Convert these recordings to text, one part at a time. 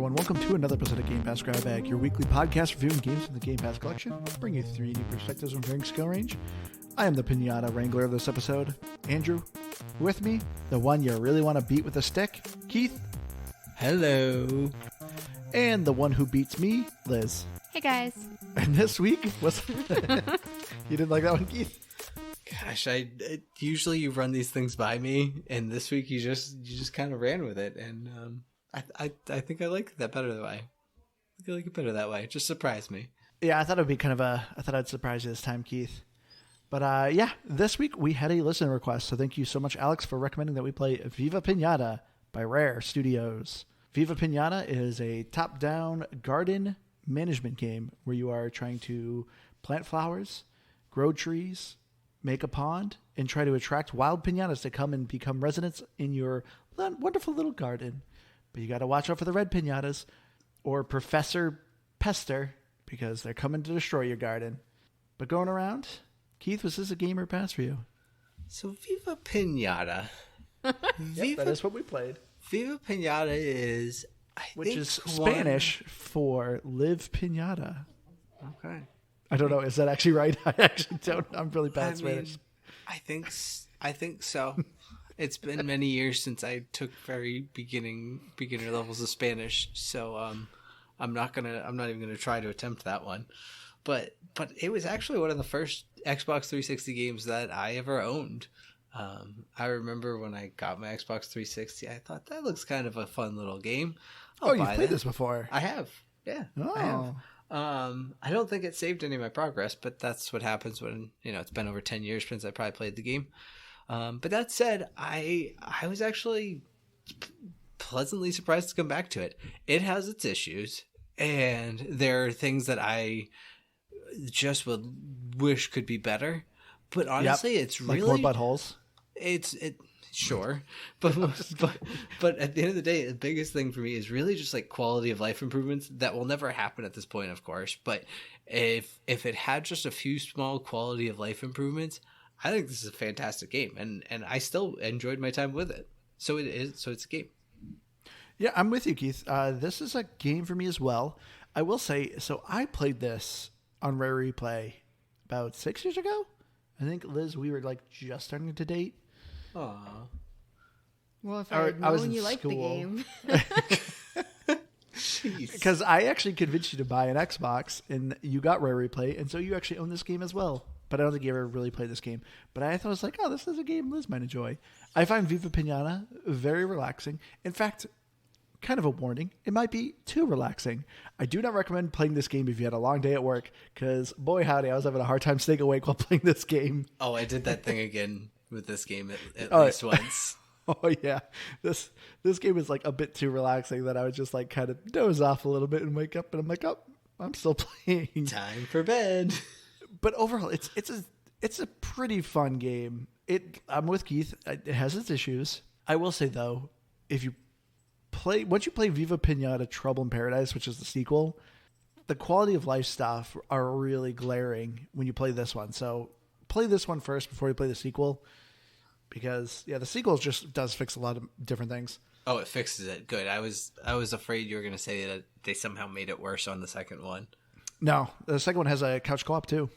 everyone. Welcome to another episode of Game Pass Grab Bag, your weekly podcast reviewing games from the Game Pass collection. Bring you 3 new perspectives from varying skill range. I am the Piñata Wrangler of this episode, Andrew. With me, the one you really want to beat with a stick, Keith. Hello. And the one who beats me, Liz. Hey guys. And this week was... You didn't like that one, Keith? Gosh, usually you run these things by me, and this week you just kind of ran with it, and I think I like that better that way. I think I like it better that way. It just surprised me. Yeah, I thought it would be I thought I'd surprise you this time, Keith. But yeah, this week we had a listener request, so thank you so much, Alex, for recommending that we play Viva Pinata by Rare Studios. Viva Pinata is a top-down garden management game where you are trying to plant flowers, grow trees, make a pond, and try to attract wild piñatas to come and become residents in your wonderful little garden. But you got to watch out for the red piñatas or Professor Pester because they're coming to destroy your garden. But going around, Keith, was this a game or pass for you? So Viva Pinata. Yep, that is what we played. Viva Pinata is... Which is Spanish for live piñata. Okay. I don't know. Is that actually right? I actually don't. I'm really bad at Spanish. I think so. It's been many years since I took very beginner levels of Spanish, so I'm not even gonna try to attempt that one. But it was actually one of the first Xbox 360 games that I ever owned. I remember when I got my Xbox 360, I thought that looks kind of a fun little game. You've played this before? I have. Yeah. Oh. I have. I don't think it saved any of my progress, but that's what happens when, it's been over 10 years since I probably played the game. But that said, I was actually pleasantly surprised to come back to it. It has its issues, and there are things that I just would wish could be better. But honestly, It's really... Like more buttholes? Sure, but at the end of the day, the biggest thing for me is really just like quality of life improvements that will never happen at this point, of course. But if it had just a few small quality of life improvements, I think this is a fantastic game, and I still enjoyed my time with it. So it's a game. Yeah, I'm with you, Keith. This is a game for me as well. I will say, so I played this on Rare Replay about 6 years ago. I think, Liz, we were like just starting to date. Aww. Well, if I had known you liked the game. Because I actually convinced you to buy an Xbox, and you got Rare Replay, and so you actually own this game as well. But I don't think you ever really played this game. But I thought it was like, this is a game Liz might enjoy. I find Viva Pinata very relaxing. In fact, kind of a warning, it might be too relaxing. I do not recommend playing this game if you had a long day at work, because boy howdy, I was having a hard time staying awake while playing this game. Oh, I did that thing again with this game at least once. Oh yeah, this game is like a bit too relaxing that I would just like kind of doze off a little bit and wake up, and I'm like, I'm still playing. Time for bed. But overall, it's a pretty fun game. I'm with Keith. It has its issues. I will say though, once you play Viva Piñata Trouble in Paradise, which is the sequel, the quality of life stuff are really glaring when you play this one. So play this one first before you play the sequel. Because the sequel just does fix a lot of different things. Oh, it fixes it. Good. I was afraid you were going to say that they somehow made it worse on the second one. No, the second one has a couch co-op too.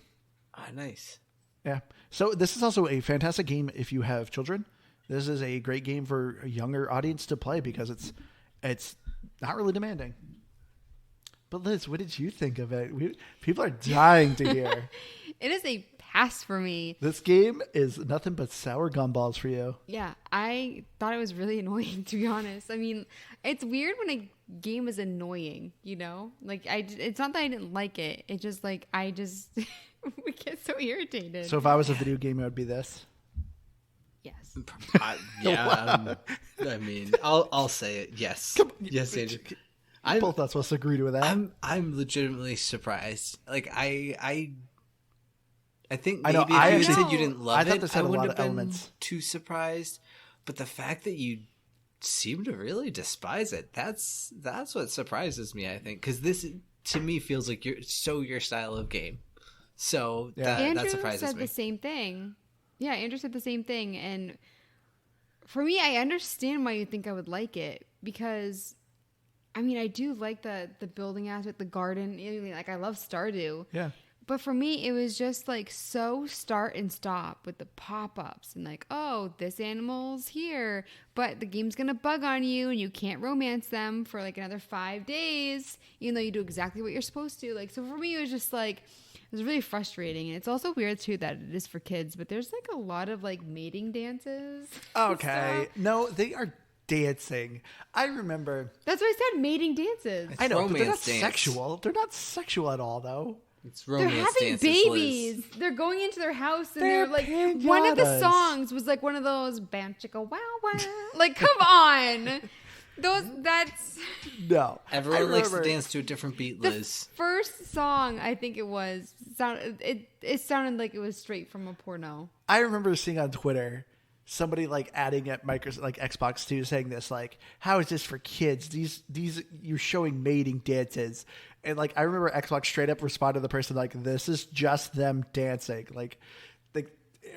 Ah, nice. Yeah. So this is also a fantastic game if you have children. This is a great game for a younger audience to play because it's not really demanding. But Liz, what did you think of it? People are dying to hear. It is a pass for me. This game is nothing but sour gumballs for you. Yeah, I thought it was really annoying, to be honest. I mean, it's weird when a game is annoying, Like, it's not that I didn't like it. It's just like, we get so irritated. So if I was a video game, it would be this? Yes. I mean, I'll say it. Yes. Yes, Andrew. I'm both not supposed to agree with that. I'm legitimately surprised. Like I think maybe if you said you didn't love it, I wouldn't have been elements. Too surprised. But the fact that you seem to really despise it, that's what surprises me, I think. Because this, to me, feels like your style of game. So that surprises me. Andrew said the same thing. Yeah, Andrew said the same thing. And for me, I understand why you think I would like it. Because I mean, I do like the building aspect, the garden. I mean, like, I love Stardew. Yeah. But for me, it was just like so start and stop with the pop-ups and like, oh, this animal's here, but the game's gonna bug on you and you can't romance them for like another 5 days, even though you do exactly what you're supposed to. Like, so for me, it was just like, it was really frustrating. And it's also weird too that it is for kids, but there's like a lot of like mating dances. Okay. No, they are dancing. I remember. That's what I said, mating dances. I know, but they're not romance dance. sexual. They're not sexual at all, though. It's They're romance having dances, babies. Liz. They're going into their house and They're they're like, one of the piñatas. songs was like one of those bam chicka wow wow. Like, come on. That's No. Everyone likes to remember- dance to a different beat, the Liz. first song. I think it was it sounded like it was straight from a porno. I remember seeing on Twitter somebody like adding at Microsoft, like Xbox 2, saying this, like, how is this for kids? These you're showing mating dances. And like I remember Xbox straight up responded to the person like, this is just them dancing. Like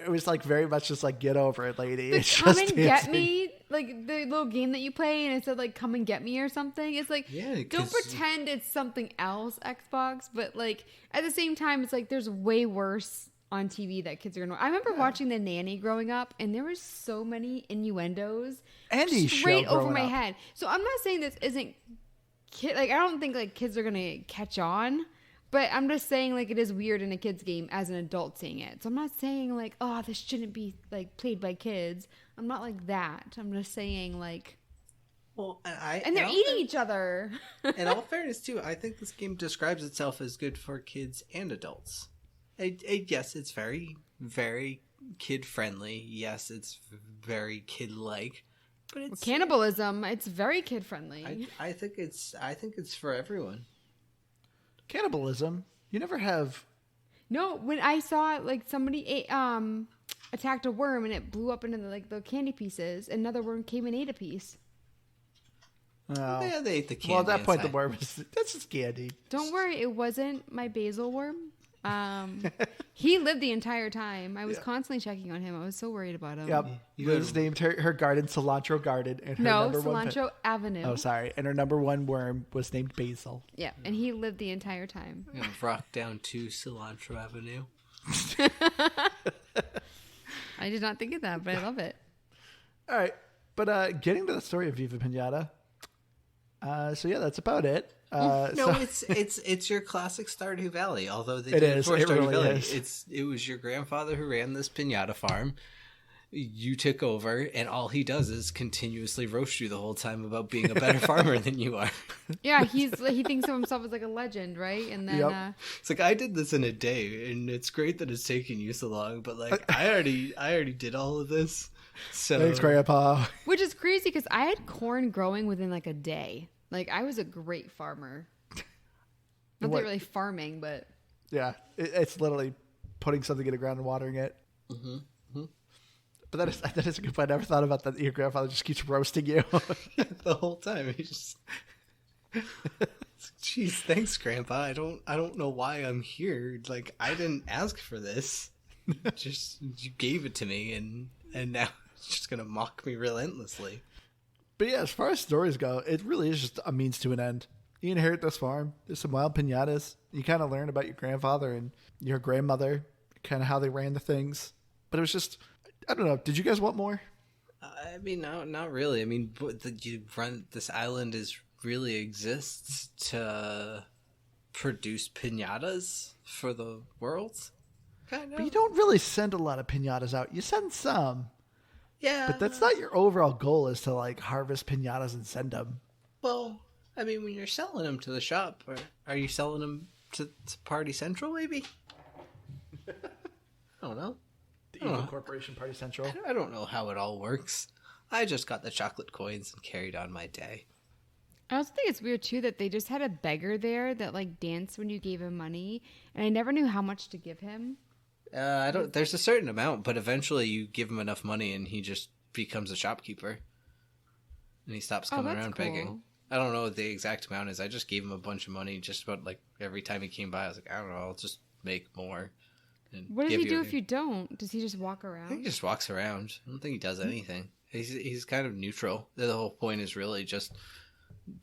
it was like very much just like, get over it, lady. It's Come just and get dancing. me, like the little game that you play, and it said like "come and get me" or something. It's like, Yeah, don't 'cause- pretend it's something else, Xbox. But like at the same time, it's like there's way worse on TV that kids are gonna. I remember watching The Nanny growing up, and there was so many innuendos Any straight show over growing my up. head. So I'm not saying this isn't kid. Like I don't think like kids are gonna catch on. But I'm just saying, like, it is weird in a kid's game as an adult seeing it. So I'm not saying, like, oh, this shouldn't be, like, played by kids. I'm not like that. I'm just saying, like... Well, And they're eating each other. In all fairness, too, I think this game describes itself as good for kids and adults. Yes, it's very, very kid-friendly. Yes, it's very kid-like. But it's Cannibalism, it's very kid-friendly. I think it's for everyone. Cannibalism. You never have. No, when I saw, like, somebody attacked a worm and it blew up into, the candy pieces, another worm came and ate a piece. Oh. Yeah, they ate the candy. Well, at that point, the inside. worm is that's just candy. Don't worry, it wasn't my basil worm. He lived the entire time. I was constantly checking on him. I was so worried about him. Yep. You Liz gotta- named her garden Cilantro Garden, and her No, number one. Cilantro Avenue. Oh, sorry. And her number one worm was named Basil. Yeah, and he lived the entire time. I'm gonna rock down to Cilantro Avenue. I did not think of that, but I love it. All right, but getting to the story of Viva Pinata. So yeah, that's about it. No, so- it's your classic Stardew Valley. Although they It did is. for It Stardew really Valley, is. it was your grandfather who ran this pinata farm. You took over, and all he does is continuously roast you the whole time about being a better farmer than you are. Yeah, he thinks of himself as like a legend, right? And then, Yep. It's like I did this in a day, and it's great that it's taking you so long. But like I already did all of this. So Thanks, Grandpa. which is crazy because I had corn growing within like a day. Like I was a great farmer. Not What? that really farming, but Yeah, it's literally putting something in the ground and watering it. Mm-hmm. But that is a good point. I never thought about that. Your grandfather just keeps roasting you. the whole time he just. Jeez, thanks, Grandpa. I don't know why I'm here. Like I didn't ask for this. Just you gave it to me, and now it's just gonna mock me relentlessly. But yeah, as far as stories go, it really is just a means to an end. You inherit this farm. There's some wild pinatas. You kind of learn about your grandfather and your grandmother, kind of how they ran the things. But it was just, I don't know. Did you guys want more? I mean, no, not really. I mean, this island really exists to produce pinatas for the world. Kind But you of. don't really send a lot of pinatas out. You send some. Yeah, But that's not your overall goal, is to like harvest pinatas and send them. well. I mean, when you're selling them to the shop, or are you selling them to Party Central? Maybe. I don't know. The Evil Corporation Party Central. I don't know how it all works. I just got the chocolate coins and carried on my day. I also think it's weird too that they just had a beggar there that like danced when you gave him money, and I never knew how much to give him. I don't. There's a certain amount, but eventually you give him enough money, and he just becomes a shopkeeper, and he stops coming that's around cool. begging. I don't know what the exact amount is. I just gave him a bunch of money just about like every time he came by. I was like, I don't know, I'll just make more. And What does give he do you- if you don't? Does he just walk I think around? he just walks around. I don't think he does anything. He's kind of neutral. The whole point is really just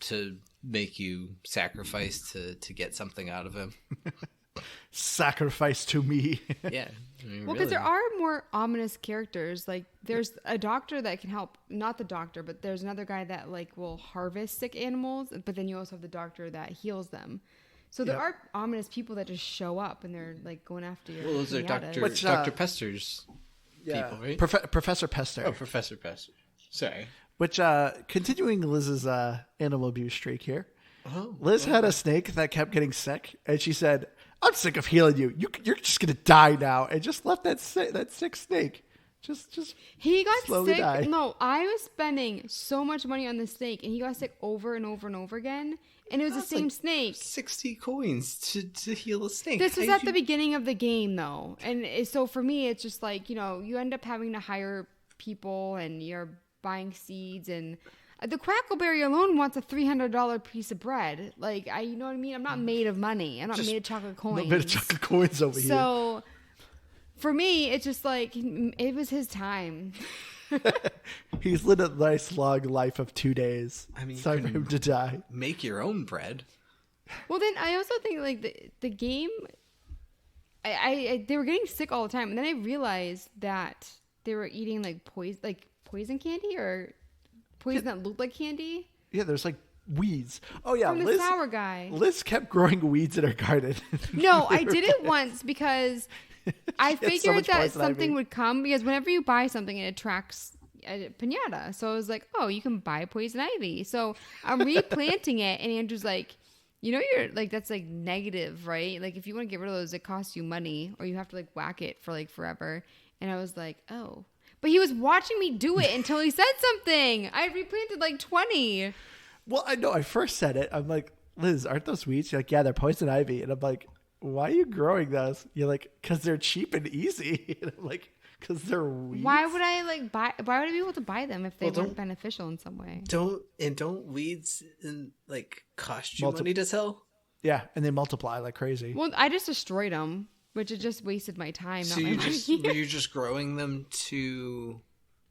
to make you sacrifice to get something out of him. Sacrifice to me. Yeah. I mean, Well, because there are more ominous characters. Like, there's a doctor that can help. Not the doctor, but there's another guy that, like, will harvest sick animals. But then you also have the doctor that heals them. So there are ominous people that just show up and they're, like, going after you. Well, those are Dr. Pester's people, right? Professor Pester. Oh, Professor Pester. Sorry. Which, continuing Liz's animal abuse streak here, Oh, Liz had a snake that kept getting sick, and she said, "I'm sick of healing you. You're just gonna die now," and just left that sick snake. Just he got slowly sick. die. No, I was spending so much money on the snake, and he got sick over and over and over again. And it was the same like snake. 60 coins to heal a snake. This was at the beginning of the game, though, and so for me, it's just like, you know, you end up having to hire people, and you're buying seeds, and the Crackleberry alone wants a $300 piece of bread. Like, you know what I mean? I'm not made of money. I'm not made of chocolate coins. No bit of chocolate coins over here. So, for me, it's just like, it was his time. He's lived a nice long life of 2 days. I mean, it's time for him to die. Make your own bread. Well, then I also think, like, the game, they were getting sick all the time. And then I realized that they were eating, like, poison candy or poison that looked like candy. Yeah, there's like weeds. Oh yeah, From the sour guy. Liz kept growing weeds in her garden. No, I did it once because I so figured much that poison something ivy. would come, because whenever you buy something, it attracts a piñata. So I was like, oh, you can buy poison ivy. So I'm replanting it, and Andrew's like, you know, you're like, that's like negative, right? Like, if you want to get rid of those, it costs you money, or you have to like whack it for like forever. And I was like, oh. But he was watching me do it until he said something. I replanted like 20. Well, I know. I first said it. I'm like, Liz, aren't those weeds? You're like, yeah, they're poison ivy. And I'm like, why are you growing those? You're like, because they're cheap and easy. And I'm like, because they're weeds. Why would I why would I be able to buy them if they Well, weren't beneficial in some way? Don't weeds like cost you money to sell? Yeah, and they multiply like crazy. Well, I just destroyed them, which it just wasted my time. So not my money. were you just growing them to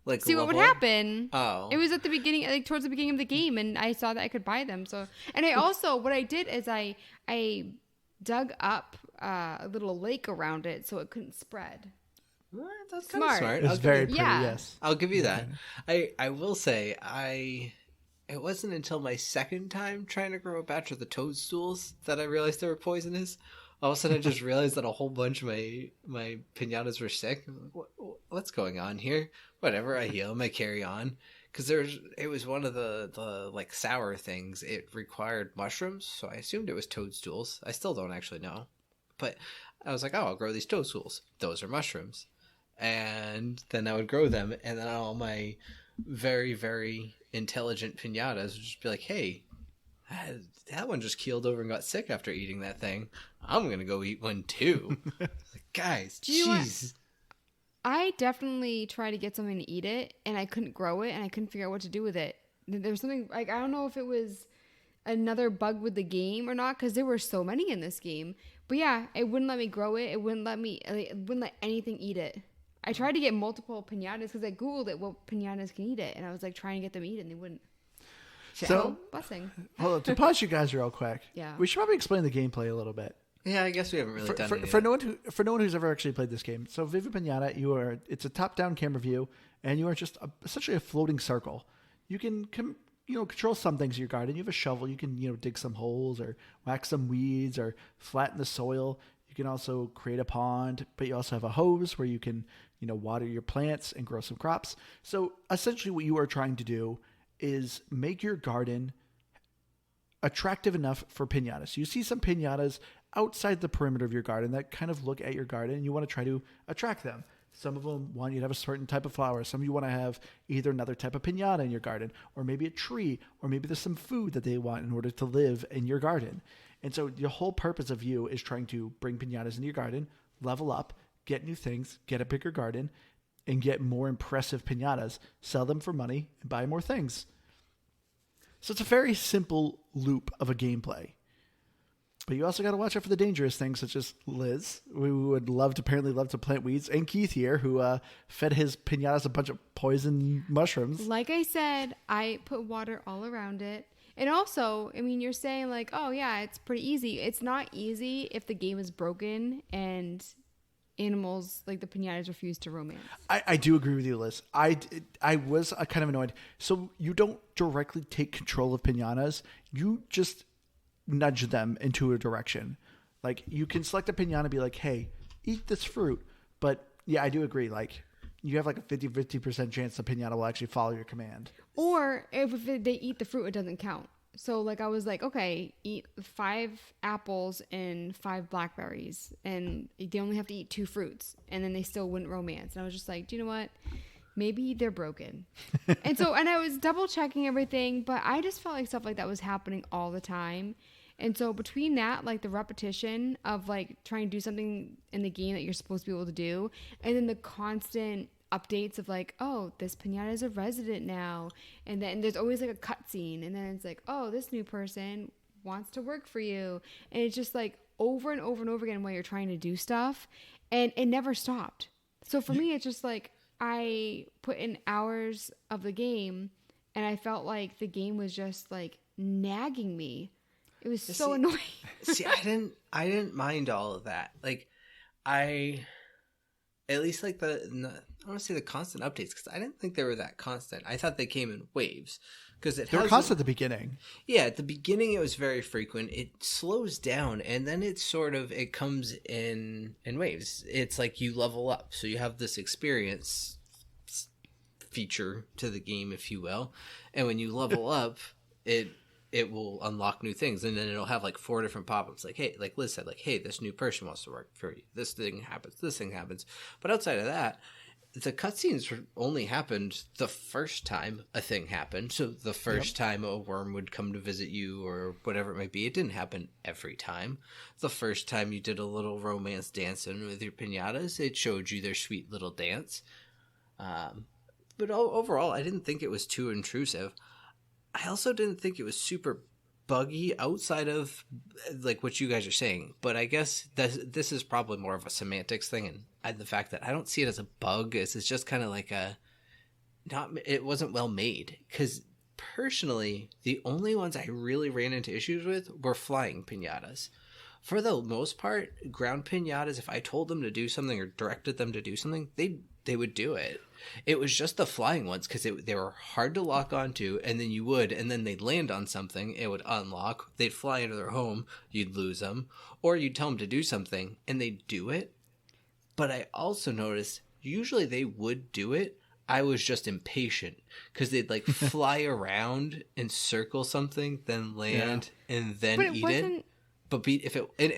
like See what would level? happen. Oh. It was at the beginning, like towards the beginning of the game, and I saw that I could buy them. So, and I also, what I did is I dug up a little lake around it so it couldn't spread. Well, that's kind of Smart. smart. It was very pretty, Yeah. yes. I'll give you that. I will say it wasn't until my second time trying to grow a batch of the toadstools that I realized they were poisonous. All of a sudden, I just realized that a whole bunch of my piñatas were sick. What's going on here? Whatever, I heal them, I carry on. Because it was one of the like sour things. It required mushrooms, so I assumed it was toadstools. I still don't actually know. But I was like, oh, I'll grow these toadstools. Those are mushrooms. And then I would grow them, and then all my very, very intelligent piñatas would just be like, hey, that one just keeled over and got sick after eating that thing. I'm going to go eat one too. Like, guys, jeez. I definitely tried to get something to eat it, and I couldn't grow it, and I couldn't figure out what to do with it. There was something, like, I don't know if it was another bug with the game or not, because there were so many in this game. But yeah, it wouldn't let me grow it. It wouldn't let anything eat it. I tried to get multiple piñatas because I Googled it, what piñatas can eat it, and I was like trying to get them to eat it, and they wouldn't. So, blessing. Hold on, to pause you guys real quick. Yeah. We should probably explain the gameplay a little bit. Yeah, I guess we haven't really done it. For no one who's ever actually played this game. So Viva Pinata, it's a top-down camera view, and you are just essentially a floating circle. You can control some things in your garden. You have a shovel. You can dig some holes or whack some weeds or flatten the soil. You can also create a pond, but you also have a hose where you can water your plants and grow some crops. So essentially, what you are trying to do is make your garden attractive enough for piñatas. You see some piñatas outside the perimeter of your garden that kind of look at your garden, and you want to try to attract them. Some of them want you to have a certain type of flower. Some of you want to have either another type of piñata in your garden, or maybe a tree, or maybe there's some food that they want in order to live in your garden. And so the whole purpose of you is trying to bring piñatas into your garden, level up, get new things, get a bigger garden, and get more impressive piñatas, sell them for money, and buy more things. So it's a very simple loop of a gameplay. But you also got to watch out for the dangerous things, such as Liz, who would apparently love to plant weeds, and Keith here, who fed his piñatas a bunch of poison mushrooms. Like I said, I put water all around it. And also, I mean, you're saying like, oh yeah, it's pretty easy. It's not easy if the game is broken and animals like the piñatas refuse to romance. I do agree with you, Liz. I was kind of annoyed. So you don't directly take control of piñatas. You just nudge them into a direction. Like you can select a piñata and be like, hey, eat this fruit. But yeah, I do agree. Like you have like a 50% chance the piñata will actually follow your command. Or if they eat the fruit, it doesn't count. So like I was like, okay, eat 5 apples and 5 blackberries, and they only have to eat 2 fruits, and then they still wouldn't romance. And I was just like, do you know what? Maybe they're broken. and I was double checking everything, but I just felt like stuff like that was happening all the time. And so between that, like the repetition of like trying to do something in the game that you're supposed to be able to do, and then the constant updates of like, oh, this piñata is a resident now, and then there's always like a cutscene, and then it's like, oh, this new person wants to work for you, and it's just like over and over and over again while you're trying to do stuff, and it never stopped. So for me, it's just like I put in hours of the game, and I felt like the game was just like nagging me. It was so annoying. I didn't mind all of that. Like at least like I want to say the constant updates, because I didn't think they were that constant. I thought they came in waves, because they were constant at the beginning. Yeah, at the beginning it was very frequent. It slows down, and then it comes in waves. It's like you level up, so you have this experience feature to the game, if you will, and when you level up, it will unlock new things, and then it'll have like 4 different pop-ups. Like, hey, like Liz said, like, hey, this new person wants to work for you. This thing happens. But outside of that, the cutscenes only happened the first time a thing happened. So the first time a worm would come to visit you or whatever it might be, it didn't happen every time. The first time you did a little romance dancing with your piñatas, it showed you their sweet little dance. But overall, I didn't think it was too intrusive. I also didn't think it was super buggy outside of like what you guys are saying, but I guess this is probably more of a semantics thing, and the fact that I don't see it as a bug is just kind of like it wasn't well made, because personally the only ones I really ran into issues with were flying piñatas. For the most part, ground piñatas, if I told them to do something or directed them to do something, they would do it. It was just the flying ones, because they were hard to lock onto, and then they'd land on something, it would unlock, they'd fly into their home, you'd lose them, or you'd tell them to do something, and they'd do it. But I also noticed, usually they would do it, I was just impatient, because they'd like fly around and circle something, then land, and then eat it. But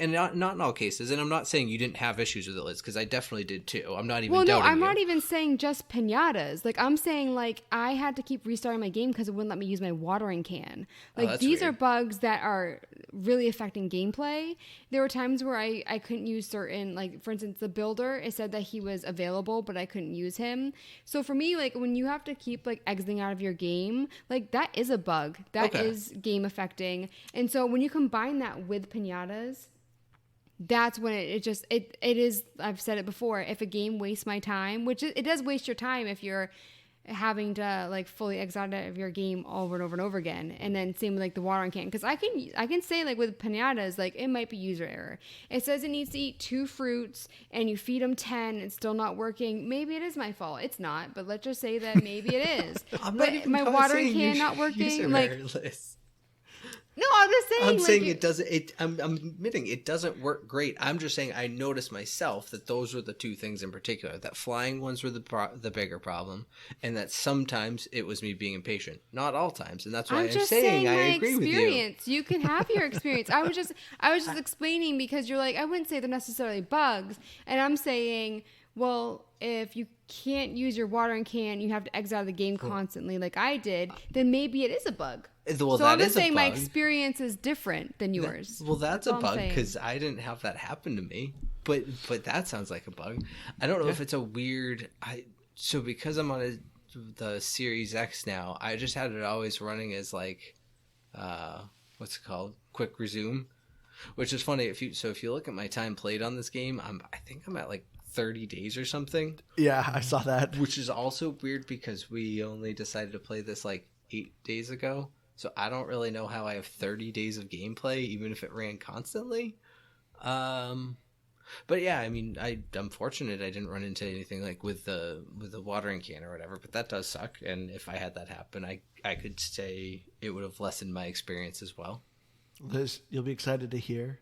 not in all cases, and I'm not saying you didn't have issues with it, Liz, because I definitely did too. I'm not even doubting I'm you. not even saying just piñatas. Like, I'm saying, like, I had to keep restarting my game because it wouldn't let me use my watering can. Like, these are bugs that are really affecting gameplay. There were times where I couldn't use certain, like, for instance, the builder, it said that he was available, but I couldn't use him. So for me, like, when you have to keep, like, exiting out of your game, like, that is a bug. That is game affecting. And so when you combine that with piñatas, that's when it is. I've said it before, if a game wastes my time, which it does waste your time if you're having to like fully exit out of your game over and over and over again. And then same with like the watering can, because I can say like with piñatas, like it might be user error. It says it needs to eat 2 fruits and you feed them 10, it's still not working. Maybe it is my fault. It's not, but let's just say that maybe it is. But my watering can not working, like. No, I'm just saying. I'm saying it doesn't. I'm admitting it doesn't work great. I'm just saying I noticed myself that those were the 2 things in particular. That flying ones were the bigger problem, and that sometimes it was me being impatient. Not all times, and that's why I'm just saying I agree with you. You can have your experience. I was just explaining, because you're like, I wouldn't say they're necessarily bugs, and I'm saying, well, if you can't use your watering can, you have to exit out of the game constantly, like I did, then maybe it is a bug. Well, so I'm just saying my experience is different than yours. That's a bug, because I didn't have that happen to me. But that sounds like a bug. I don't know if it's a weird. So because I'm on the Series X now, I just had it always running as like, what's it called? Quick resume, which is funny. If you look at my time played on this game, I think I'm at like 30 days or something. Yeah, I saw that. Which is also weird, because we only decided to play this like 8 days ago. So I don't really know how I have 30 days of gameplay, even if it ran constantly. But yeah, I mean, I'm fortunate I didn't run into anything like with the watering can or whatever, but that does suck. And if I had that happen, I could say it would have lessened my experience as well. Liz, you'll be excited to hear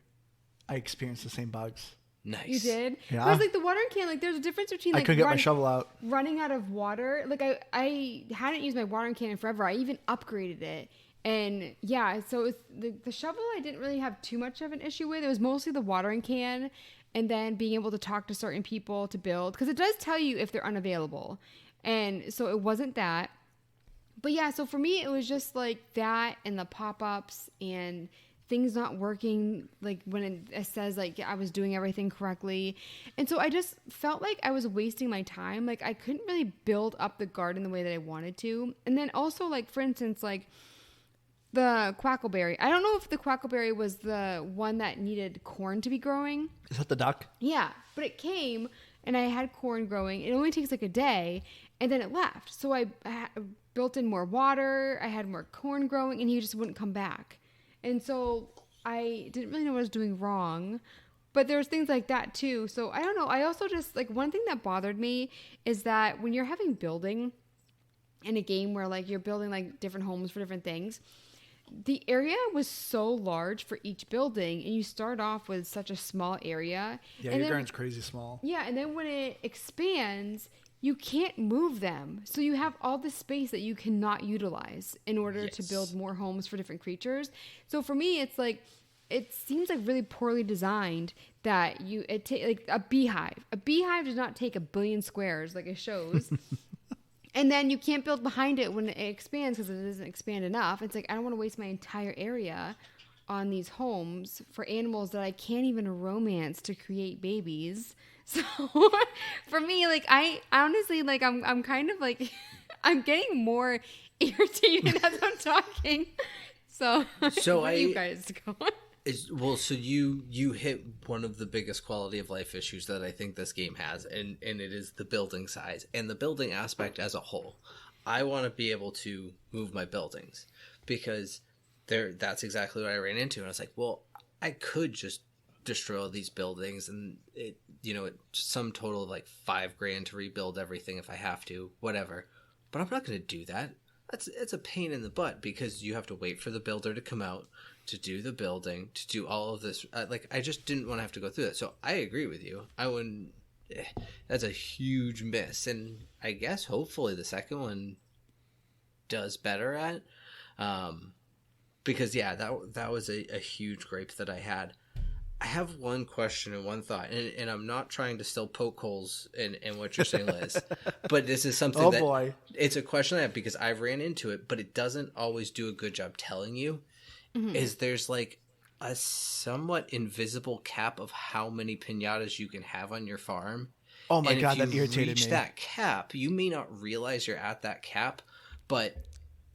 I experienced the same bugs. Nice. You did? Yeah. Because like the watering can, like there's a difference between like I couldn't get my shovel out. running out of water. Like I hadn't used my watering can in forever. I even upgraded it. And yeah, so it's the shovel I didn't really have too much of an issue with. It was mostly the watering can and then being able to talk to certain people to build. Because it does tell you if they're unavailable. And so it wasn't that. But yeah, so for me, it was just like that and the pop-ups and things not working, like when it says like I was doing everything correctly. And so I just felt like I was wasting my time. Like I couldn't really build up the garden the way that I wanted to. And then also like, for instance, like the quackleberry. I don't know if the quackleberry was the one that needed corn to be growing. Is that the duck? Yeah, but it came and I had corn growing. It only takes like a day and then it left. So I built in more water. I had more corn growing and he just wouldn't come back. And so I didn't really know what I was doing wrong, but there's things like that too. So I don't know. I also just like one thing that bothered me is that when you're having building in a game where like you're building like different homes for different things, the area was so large for each building and you start off with such a small area. Yeah, and your then, garden's crazy small. Yeah, and then when it expands, you can't move them. So you have all this space that you cannot utilize in order to build more homes for different creatures. So for me, it's like, it seems like really poorly designed that like a beehive. A beehive does not take 1 billion squares like it shows. And then you can't build behind it when it expands because it doesn't expand enough. It's like, I don't want to waste my entire area on these homes for animals that I can't even romance to create babies. So for me, like I honestly, like I'm kind of like, I'm getting more irritated as I'm talking. So where you guys go? So you hit one of the biggest quality of life issues that I think this game has, and it is the building size and the building aspect as a whole. I want to be able to move my buildings because that's exactly what I ran into. And I was like, well, I could just destroy all these buildings and it's some total of like $5,000 to rebuild everything if I have to, whatever. But I'm not going to do that. It's a pain in the butt because you have to wait for the builder to come out to do the building, to do all of this. I just didn't want to have to go through that. So I agree with you. I wouldn't. That's a huge miss, and I guess hopefully the second one does better at. Because yeah, that was a huge gripe that I had. I have one question and one thought, and I'm not trying to still poke holes in what you're saying, Liz, but this is something it's a question I have because I ran into it, but it doesn't always do a good job telling you. Mm-hmm. Is there's like a somewhat invisible cap of how many piñatas you can have on your farm. Oh my God, that irritated me. If you reach that cap, you may not realize you're at that cap, but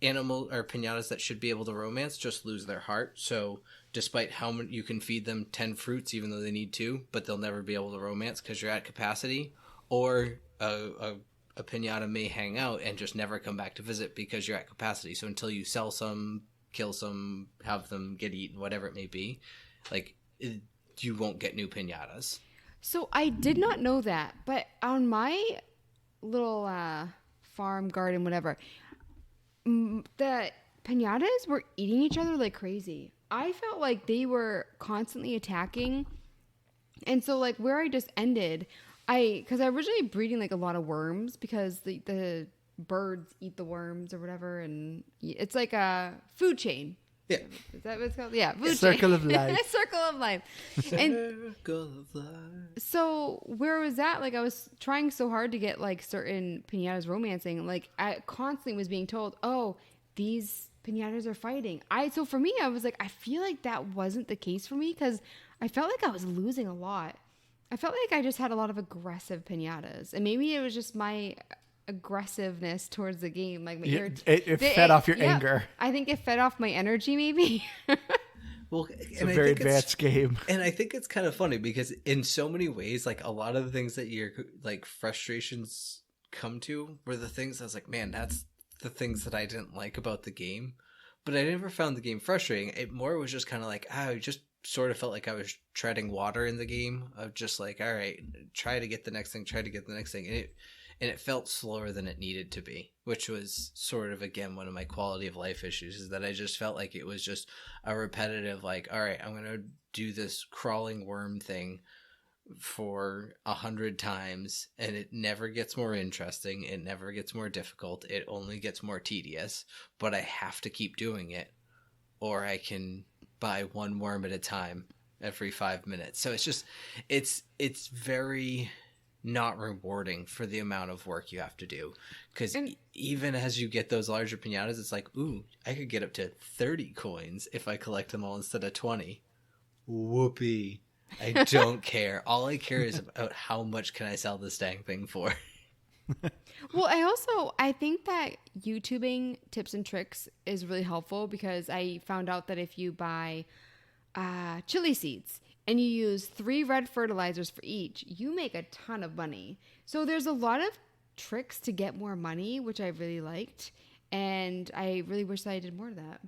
animal or piñatas that should be able to romance just lose their heart. So despite how many you can feed them 10 fruits, even though they need 2, but they'll never be able to romance because you're at capacity. Or a piñata may hang out and just never come back to visit because you're at capacity. So until you sell some, kill some, have them get eaten, whatever it may be, you won't get new piñatas. So I did not know that, but on my little farm, garden, whatever, the piñatas were eating each other like crazy. I felt like they were constantly attacking. And so like where I just ended, because I originally breeding like a lot of worms because the birds eat the worms or whatever. And it's like a food chain. Yeah. Is that what it's called? Yeah. Food Circle chain. of life. Circle of life. And Circle of life. So where was that? Like I was trying so hard to get like certain piñatas romancing. Like I constantly was being told, oh, these piñatas are fighting. So for me, I was like, I feel like that wasn't the case for me because I felt like I was losing a lot. I felt like I just had a lot of aggressive piñatas, and maybe it was just my aggressiveness towards the game. Like it fed off your anger. I think it fed off my energy, maybe. Well, it's a very advanced game, and I think it's kind of funny because in so many ways, like a lot of the things that your like frustrations come to were the things I was like, man, that's the things that I didn't like about the game. but I never found the game frustrating. It more was just kind of like, I just sort of felt like I was treading water in the game of just like, all right, try to get the next thing, and it felt slower than it needed to be, which was sort of, again, one of my quality of life issues, is that I just felt like it was just a repetitive, like, all right, I'm going to do this crawling worm thing for 100 times, and it never gets more interesting. It never gets more difficult. It only gets more tedious, but I have to keep doing it, or I can buy one worm at a time every 5 minutes. So it's just, it's very not rewarding for the amount of work you have to do, because even as you get those larger piñatas, it's like, ooh, I could get up to 30 coins if I collect them all instead of 20. Whoopee. I don't care. All I care is about how much can I sell this dang thing for. Well, I think that YouTubing tips and tricks is really helpful, because I found out that if you buy chili seeds and you use 3 red fertilizers for each, you make a ton of money. So there's a lot of tricks to get more money, which I really liked. And I really wish that I did more of that.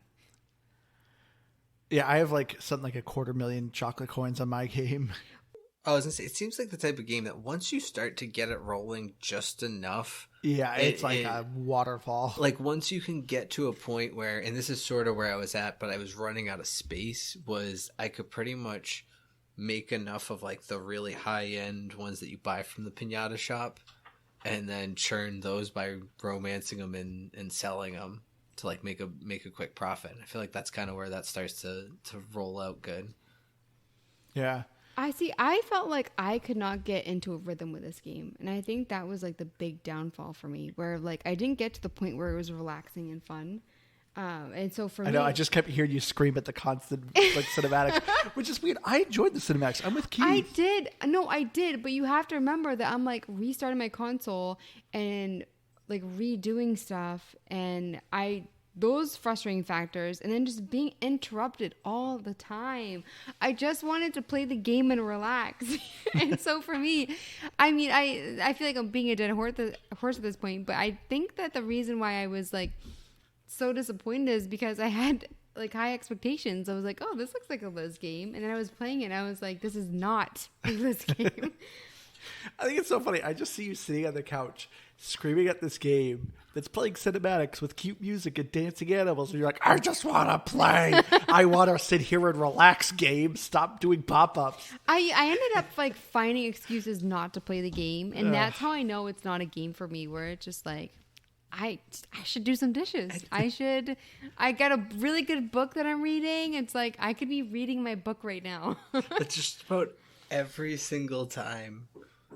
Yeah, I have like something like 250,000 chocolate coins on my game. I was gonna say, it seems like the type of game that once you start to get it rolling just enough, yeah, it's like a waterfall. Like once you can get to a point where, and this is sort of where I was at, but I was running out of space, was I could pretty much make enough of like the really high end ones that you buy from the piñata shop, and then churn those by romancing them and selling them to like make a quick profit. I feel like that's kind of where that starts to roll out good. Yeah. I felt like I could not get into a rhythm with this game. And I think that was like the big downfall for me, where like I didn't get to the point where it was relaxing and fun. And so for me, I know, I just kept hearing you scream at the constant like cinematics, which is weird. I enjoyed the cinematics. I'm with Keith. I did, but you have to remember that I'm like restarting my console and like redoing stuff, and those frustrating factors, and then just being interrupted all the time. I just wanted to play the game and relax. And so for me, I mean, I feel like I'm being a dead horse at this point, but I think that the reason why I was like so disappointed is because I had like high expectations. I was like, oh, this looks like a Liz game. And then I was playing it and I was like, this is not a Liz game. I think it's so funny. I just see you sitting on the couch screaming at this game that's playing cinematics with cute music and dancing animals. And you're like, I just want to play. I want to sit here and relax, game. Stop doing pop-ups. I ended up like finding excuses not to play the game. And that's how I know it's not a game for me, where it's just like, I should do some dishes. I got a really good book that I'm reading. It's like, I could be reading my book right now. But just about every single time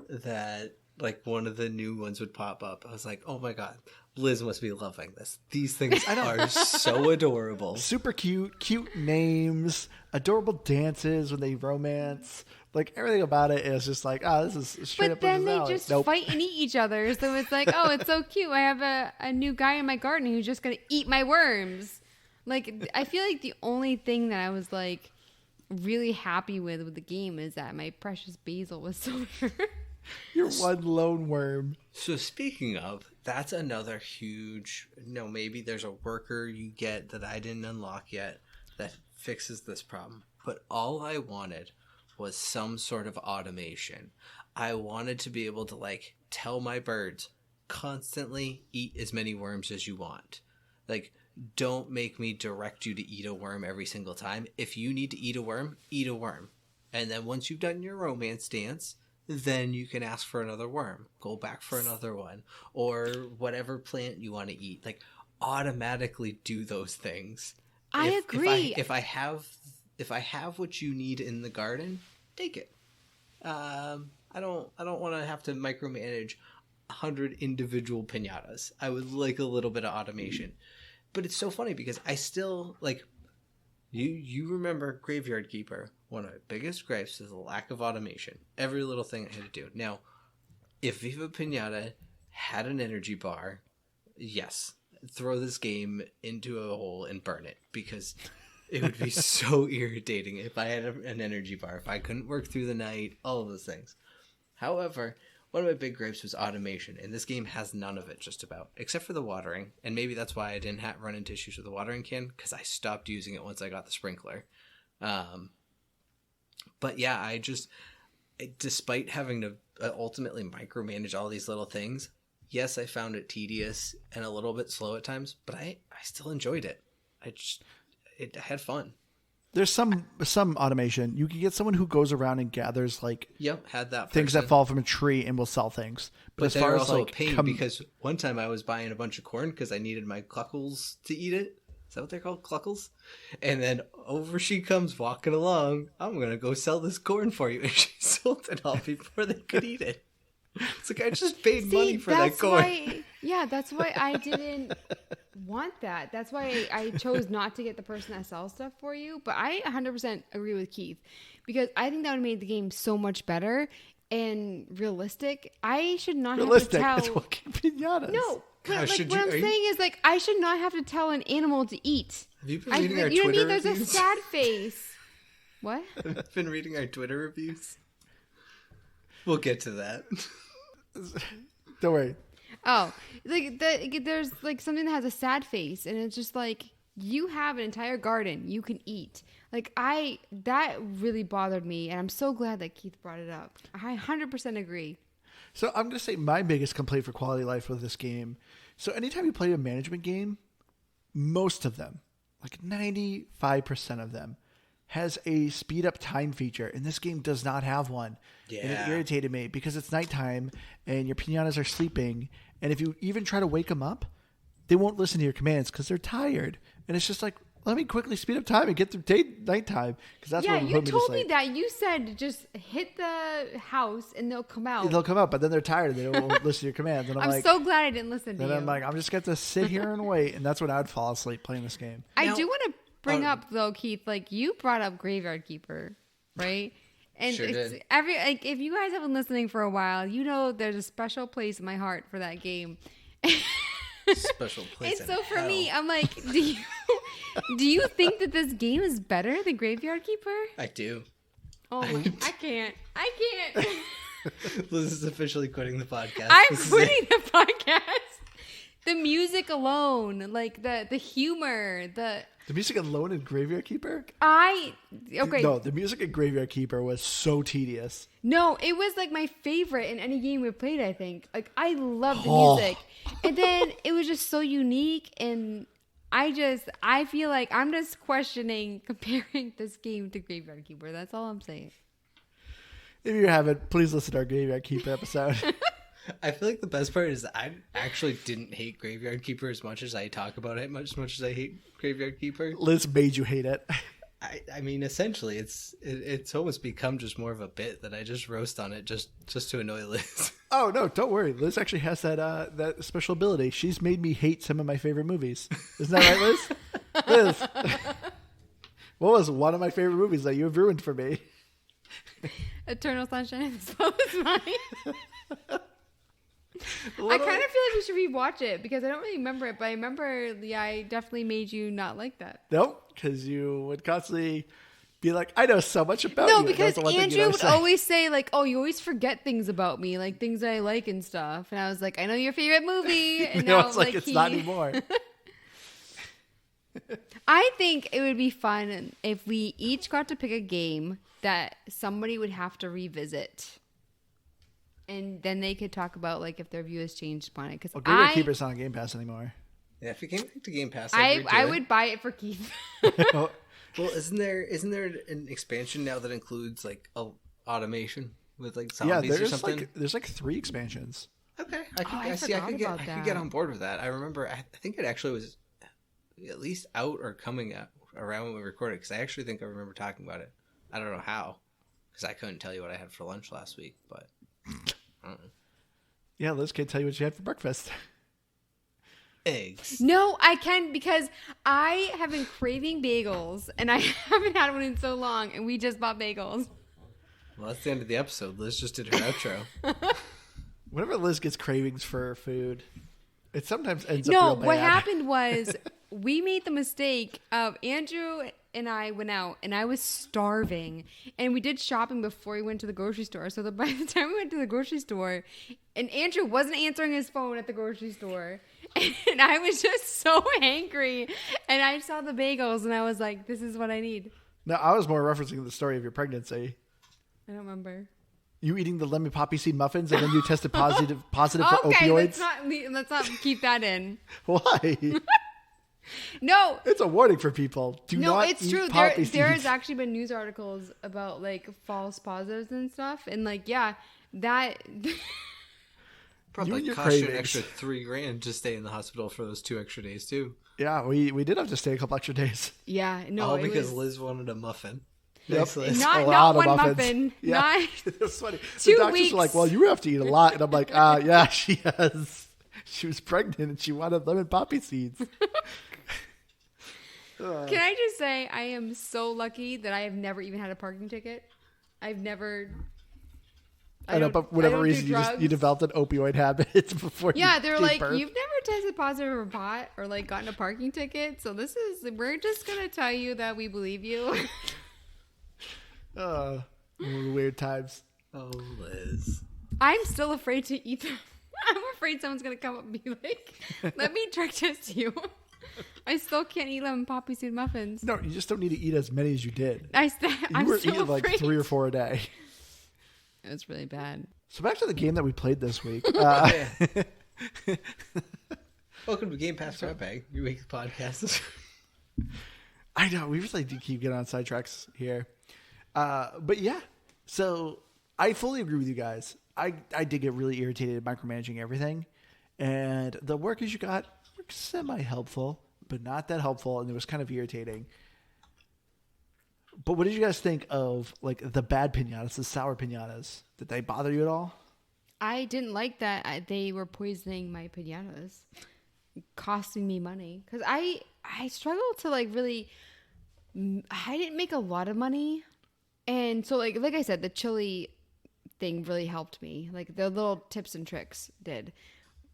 that like one of the new ones would pop up, I was like, oh my God, Liz must be loving this. These things are so adorable. Super cute names, adorable dances when they romance. Like everything about it is just like, this is straight up. But then they just fight and eat each other. So it's like, oh, it's so cute. I have a new guy in my garden who's just gonna eat my worms. Like, I feel like the only thing that I was like really happy with the game is that my precious basil was silver. You're one lone worm. So speaking of, that's another huge, maybe there's a worker you get that I didn't unlock yet that fixes this problem. But all I wanted was some sort of automation. I wanted to be able to like tell my birds, constantly eat as many worms as you want. Like, don't make me direct you to eat a worm every single time. If you need to eat a worm, eat a worm. And then once you've done your romance dance, then you can ask for another worm. Go back for another one. Or whatever plant you want to eat. Like, automatically do those things. I agree. If I have what you need in the garden, take it. I don't want to have to micromanage 100 individual piñatas. I would like a little bit of automation. But it's so funny because I still like you remember Graveyard Keeper. One of my biggest gripes is the lack of automation. Every little thing I had to do. Now, if Viva Piñata had an energy bar, yes, throw this game into a hole and burn it, because it would be so irritating if I had an energy bar, if I couldn't work through the night, all of those things. However, one of my big gripes was automation, and this game has none of it, just about, except for the watering. And maybe that's why I didn't run into issues with the watering can, because I stopped using it once I got the sprinkler. But yeah, despite having to ultimately micromanage all these little things, yes, I found it tedious and a little bit slow at times, but I still enjoyed it. I had fun. There's some automation. You can get someone who goes around and gathers had that things that fall from a tree and will sell things. But they're also a pain because one time I was buying a bunch of corn because I needed my cluckles to eat it. Is that what they're called? Cluckles? And then over she comes walking along. I'm going to go sell this corn for you. And she sold it all before they could eat it. It's like I just paid money for that corn. That's why I didn't want that. That's why I chose not to get the person that sells stuff for you. But I 100% agree with Keith because I think that would have made the game so much better and realistic. I should not have to tell. It's walking piñatas. No. But what I'm saying is I should not have to tell an animal to eat. Have you been reading our Twitter reviews? There's a sad face. What? I've been reading our Twitter reviews. We'll get to that. Don't worry. Oh, there's something that has a sad face, and it's just you have an entire garden you can eat. That really bothered me, and I'm so glad that Keith brought it up. I 100% agree. So I'm going to say my biggest complaint for quality of life with this game. So anytime you play a management game, most of them, 95% of them, has a speed up time feature, and this game does not have one. Yeah. And it irritated me because it's nighttime and your piñatas are sleeping, and if you even try to wake them up, they won't listen to your commands because they're tired. And it's just let me quickly speed up time and get through nighttime because that's what you told me that. You said just hit the house and they'll come out. They'll come out, but then they're tired. They don't listen to your commands. And I'm so glad I didn't listen to you. And I'm just going to sit here and wait, and that's when I'd fall asleep playing this game. I do want to bring up though, Keith, you brought up Graveyard Keeper, right? And sure did. If you guys have been listening for a while, you know there's a special place in my heart for that game. Special place. And so for me, I'm do you think that this game is better than Graveyard Keeper? I do. Oh my! I can't. Liz is officially quitting the podcast. I'm quitting the podcast. The music alone, the humor, the music alone in Graveyard Keeper? No, the music in Graveyard Keeper was so tedious. No, it was my favorite in any game we played, I think. I love the music. And then it was just so unique, and I feel like I'm just questioning comparing this game to Graveyard Keeper. That's all I'm saying. If you haven't, please listen to our Graveyard Keeper episode. I feel like the best part is I actually didn't hate Graveyard Keeper as much as I talk about it, as much as I hate Graveyard Keeper. Liz made you hate it. I mean, essentially, it's almost become just more of a bit that I just roast on it just to annoy Liz. Oh, no, don't worry. Liz actually has that special ability. She's made me hate some of my favorite movies. Isn't that right, Liz? Liz, what was one of my favorite movies that you have ruined for me? Eternal Sunshine of the Spotless Mind. I kind of feel like we should rewatch it because I don't really remember it, but I remember I definitely made you not like that. Nope, because you would constantly be like, I know so much about you. No, because Andrew would always say, oh, you always forget things about me, things that I like and stuff. And I was like, I know your favorite movie. And now it's it's not anymore. I think it would be fun if we each got to pick a game that somebody would have to revisit. And then they could talk about if their view has changed upon it. Because Graveyard Keeper's not on Game Pass anymore. Yeah, if it came back to Game Pass, I would buy it for Keith. Well, isn't there an expansion now that includes automation with zombies or something? There's 3 expansions. Okay, I could get on board with that. I remember, I think it actually was at least out or coming out around when we recorded. Because I actually think I remember talking about it. I don't know how, because I couldn't tell you what I had for lunch last week, but. Yeah, Liz can't tell you what you had for breakfast. Eggs. No, I can because I have been craving bagels and I haven't had one in so long, and we just bought bagels. Well, that's the end of the episode. Liz just did her outro. Whenever Liz gets cravings for food, it sometimes ends up real bad. What happened was we made the mistake of Andrew and I went out, and I was starving. And we did shopping before we went to the grocery store. So by the time we went to the grocery store, and Andrew wasn't answering his phone at the grocery store, and I was just so angry. And I saw the bagels, and I was like, this is what I need. No, I was more referencing the story of your pregnancy. I don't remember. You eating the lemon poppy seed muffins, and then you tested positive for Okay, opioids? let's not keep that in. Why? No. It's a warning for people. Do No, not it's eat true. poppy There has seeds. actually been news articles about like false positives and stuff, and like that. Probably your cost you an cravings. extra $3,000 to stay in the hospital for those 2 extra days too. Yeah, we did have to stay a couple extra days. Yeah, no, All it because was Liz wanted a muffin. Yep. Thanks, Liz. A lot not of one muffins. muffin. Yeah. Not It was funny. 2 The doctors weeks. were like, well, you have to eat a lot. And I'm like, yeah, she has. She was pregnant and she wanted lemon poppy seeds. Can I just say I am so lucky that I have never even had a parking ticket. I've never. I know, but for whatever reason, you developed an opioid habit before you Yeah, they're gave like, birth. you've never tested positive for pot or like gotten a parking ticket. So we're just gonna tell you that we believe you. Weird times. Oh, Liz. I'm still afraid to eat them. I'm afraid someone's gonna come up and be like, "Let me drug test you." I still can't eat lemon poppy seed muffins. No, you just don't need to eat as many as you did. I'm You were still eating like afraid. 3 or 4 a day. It was really bad. So back to the game that we played this week. Welcome to Game Pass Grab Bag, your weekly podcast. I know, we really do keep getting on sidetracks here. But yeah, so I fully agree with you guys. I did get really irritated micromanaging everything. And the workers you got were semi-helpful, but not that helpful, and it was kind of irritating. But what did you guys think of like the bad piñatas, the sour piñatas? Did they bother you at all? I didn't like that they were poisoning my piñatas, costing me money. Because I struggled to like really, I didn't make a lot of money. And so like I said, the chili thing really helped me. Like the little tips and tricks did.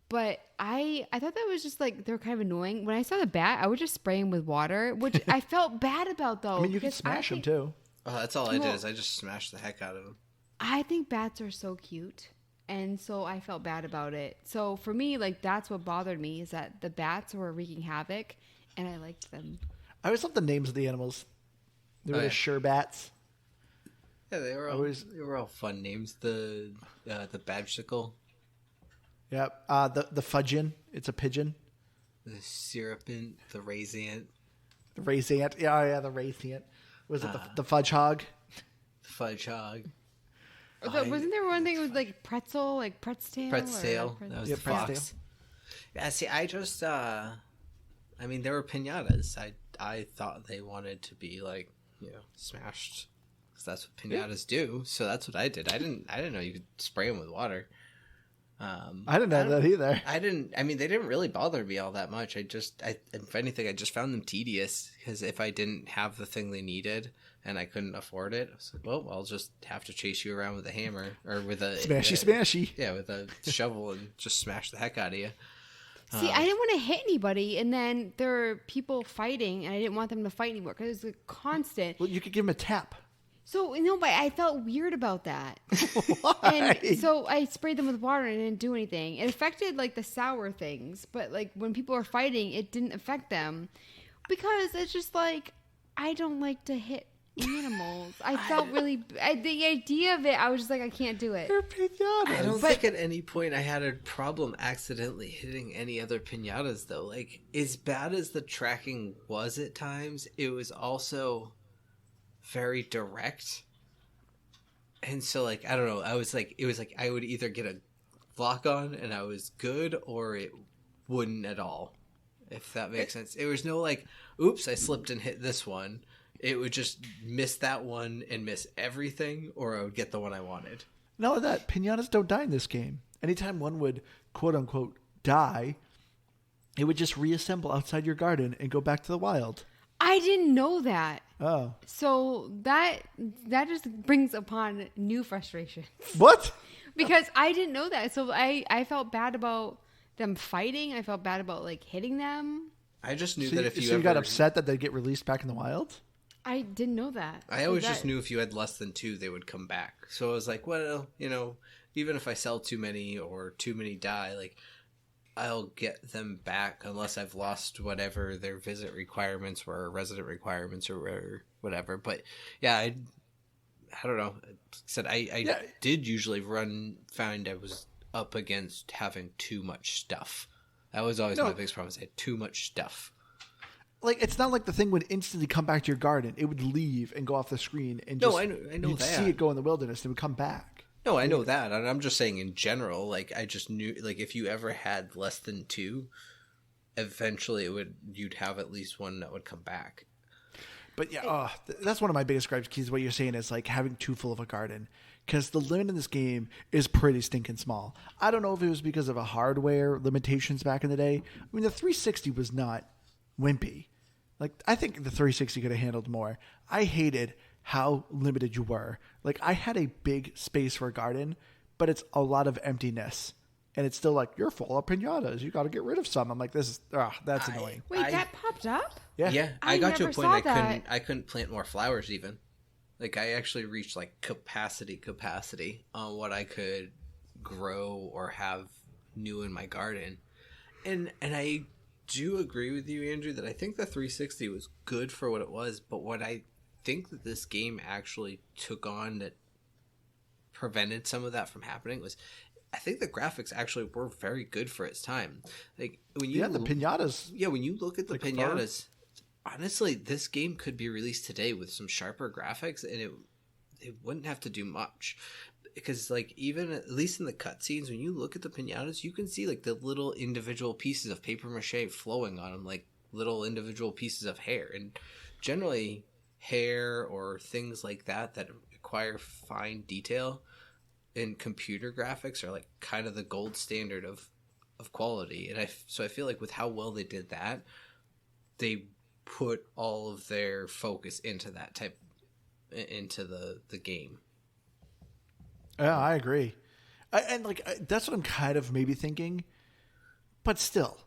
But I thought that was just like, they're kind of annoying. When I saw the bat, I would just spray them with water, which I felt bad about though. I mean, you can because smash them think- too. Oh, that's all I did is I just smashed the heck out of them. I think bats are so cute. And so I felt bad about it. So for me, like that's what bothered me is that the bats were wreaking havoc and I liked them. I always love the names of the animals. They were the sure bats. Yeah, they were all fun names. The badgesicle, Yep. The fudgeon. It's a pigeon. the syrupant, the raisant, The raisant. Yeah, the raisant. Was it the fudge hog? the fudge hog. Wasn't there one thing with like pretzel, like pretzel? Pretzel. That was Yeah, the fox. pretzel. Yeah, see, I just, I mean, there were piñatas. I thought they wanted to be like, smashed, because that's what piñatas do. So that's what I did. I didn't know you could spray them with water. I didn't know that either. I mean, they didn't really bother me all that much. If anything, I just found them tedious, because if I didn't have the thing they needed and I couldn't afford it, I was like, well, I'll just have to chase you around with a hammer or with a Smashy. Yeah, with a shovel and just smash the heck out of you. See, I didn't want to hit anybody, and then there were people fighting, and I didn't want them to fight anymore because it was like, constant. Well, you could give him a tap. So but I felt weird about that. Why? And so I sprayed them with water and it didn't do anything. It affected like the sour things, but like when people were fighting, it didn't affect them because it's just like I don't like to hit animals. I felt really the idea of it. I was just like, I can't do it. They're piñatas. I don't think at any point I had a problem accidentally hitting any other piñatas, though. Like, as bad as the tracking was at times, it was also very direct. And so, like, I don't know. It was like I would either get a lock on and I was good, or it wouldn't at all, if that makes sense. It was no like, oops, I slipped and hit this one. It would just miss that one and miss everything, or I would get the one I wanted. Not only that, piñatas don't die in this game. Anytime one would, quote unquote, die, it would just reassemble outside your garden and go back to the wild. I didn't know that. Oh. So that just brings upon new frustration What? because I didn't know that. So I felt bad about them fighting. I felt bad about like hitting them. I just knew So, that if you you got upset that they'd get released back in the wild? I didn't know that. I always just knew if you had less than 2, they would come back. So I was like, well, even if I sell too many or too many die, like, I'll get them back unless I've lost whatever their visit requirements were, or resident requirements, or whatever. But yeah, I don't know. I did usually find I was up against having too much stuff. That was always my biggest problem. I had too much stuff. Like, it's not like the thing would instantly come back to your garden. It would leave and go off the screen, and I know you'd that. see it go in the wilderness. It would come back. No, I know that. And I'm just saying in general, like, I just knew, like, if you ever had less than 2, eventually you'd have at least one that would come back. But yeah, that's one of my biggest gripes, Keith. What you're saying is like having too full of a garden, because the limit in this game is pretty stinking small. I don't know if it was because of a hardware limitations back in the day. I mean, the 360 was not wimpy. Like, I think the 360 could have handled more. I hated how limited you were. Like, I had a big space for a garden, but it's a lot of emptiness. And it's still like, you're full of piñatas. You got to get rid of some. I'm like, that's annoying. Wait, that popped up? Yeah. I got to a point I couldn't plant more flowers even. Like, I actually reached like capacity on what I could grow or have new in my garden. And I do agree with you, Andrew, that I think the 360 was good for what it was, but what I think that this game actually took on that prevented some of that from happening was, I think the graphics actually were very good for its time. Like, when you the piñatas. Yeah, when you look at the like piñatas, honestly, this game could be released today with some sharper graphics, and it wouldn't have to do much. Because, like, even at least in the cutscenes, when you look at the piñatas, you can see like the little individual pieces of paper mache flowing on them, like little individual pieces of hair. And generally, hair or things like that require fine detail in computer graphics are like kind of the gold standard of quality. And so I feel like with how well they did that, they put all of their focus into the game. Yeah, I agree. And that's what I'm kind of maybe thinking. But still,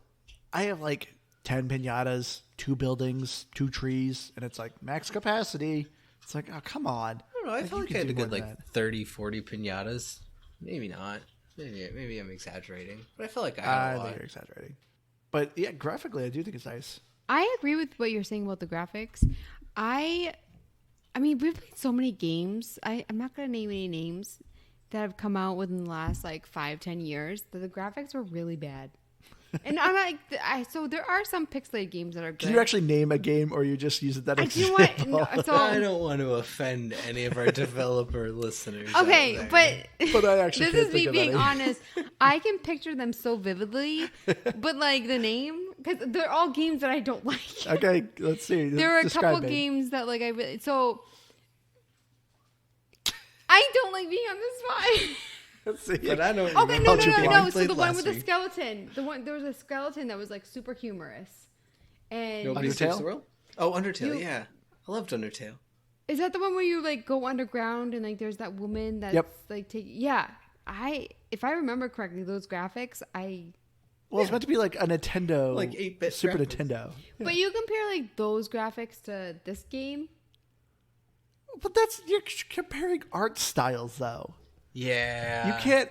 I have like 10 piñatas, 2 buildings, 2 trees, and it's like max capacity. It's like, oh, come on. I don't know. I felt like I had a good 30, 40 piñatas. Maybe not. Maybe I'm exaggerating. But I feel like I had a lot. I think you're exaggerating. But yeah, graphically, I do think it's nice. I agree with what you're saying about the graphics. I mean, we've played so many games. I'm not going to name any names that have come out within the last like 5-10 years that the graphics were really bad. And I'm like, so there are some pixelated games that are good. Did you actually name a game, or you just use that example? I don't want to offend any of our developer listeners. Okay, but I actually this is me being honest. I can picture them so vividly, but like the name, because they're all games that I don't like. Okay, let's see. There are a couple games that like I really I don't like being on the spot. Let's see. But I don't. Okay, no. So the one with the skeleton, there was a skeleton that was like super humorous. And Nobody Saves the World? Oh, Undertale. Yeah, I loved Undertale. Is that the one where you like go underground and like there's that woman that's like taking? Yeah, if I remember correctly, those graphics, it's meant to be like a Nintendo, like 8-bit Super graphics. Nintendo. Yeah. But you compare like those graphics to this game. But you're comparing art styles, though. Yeah, you can't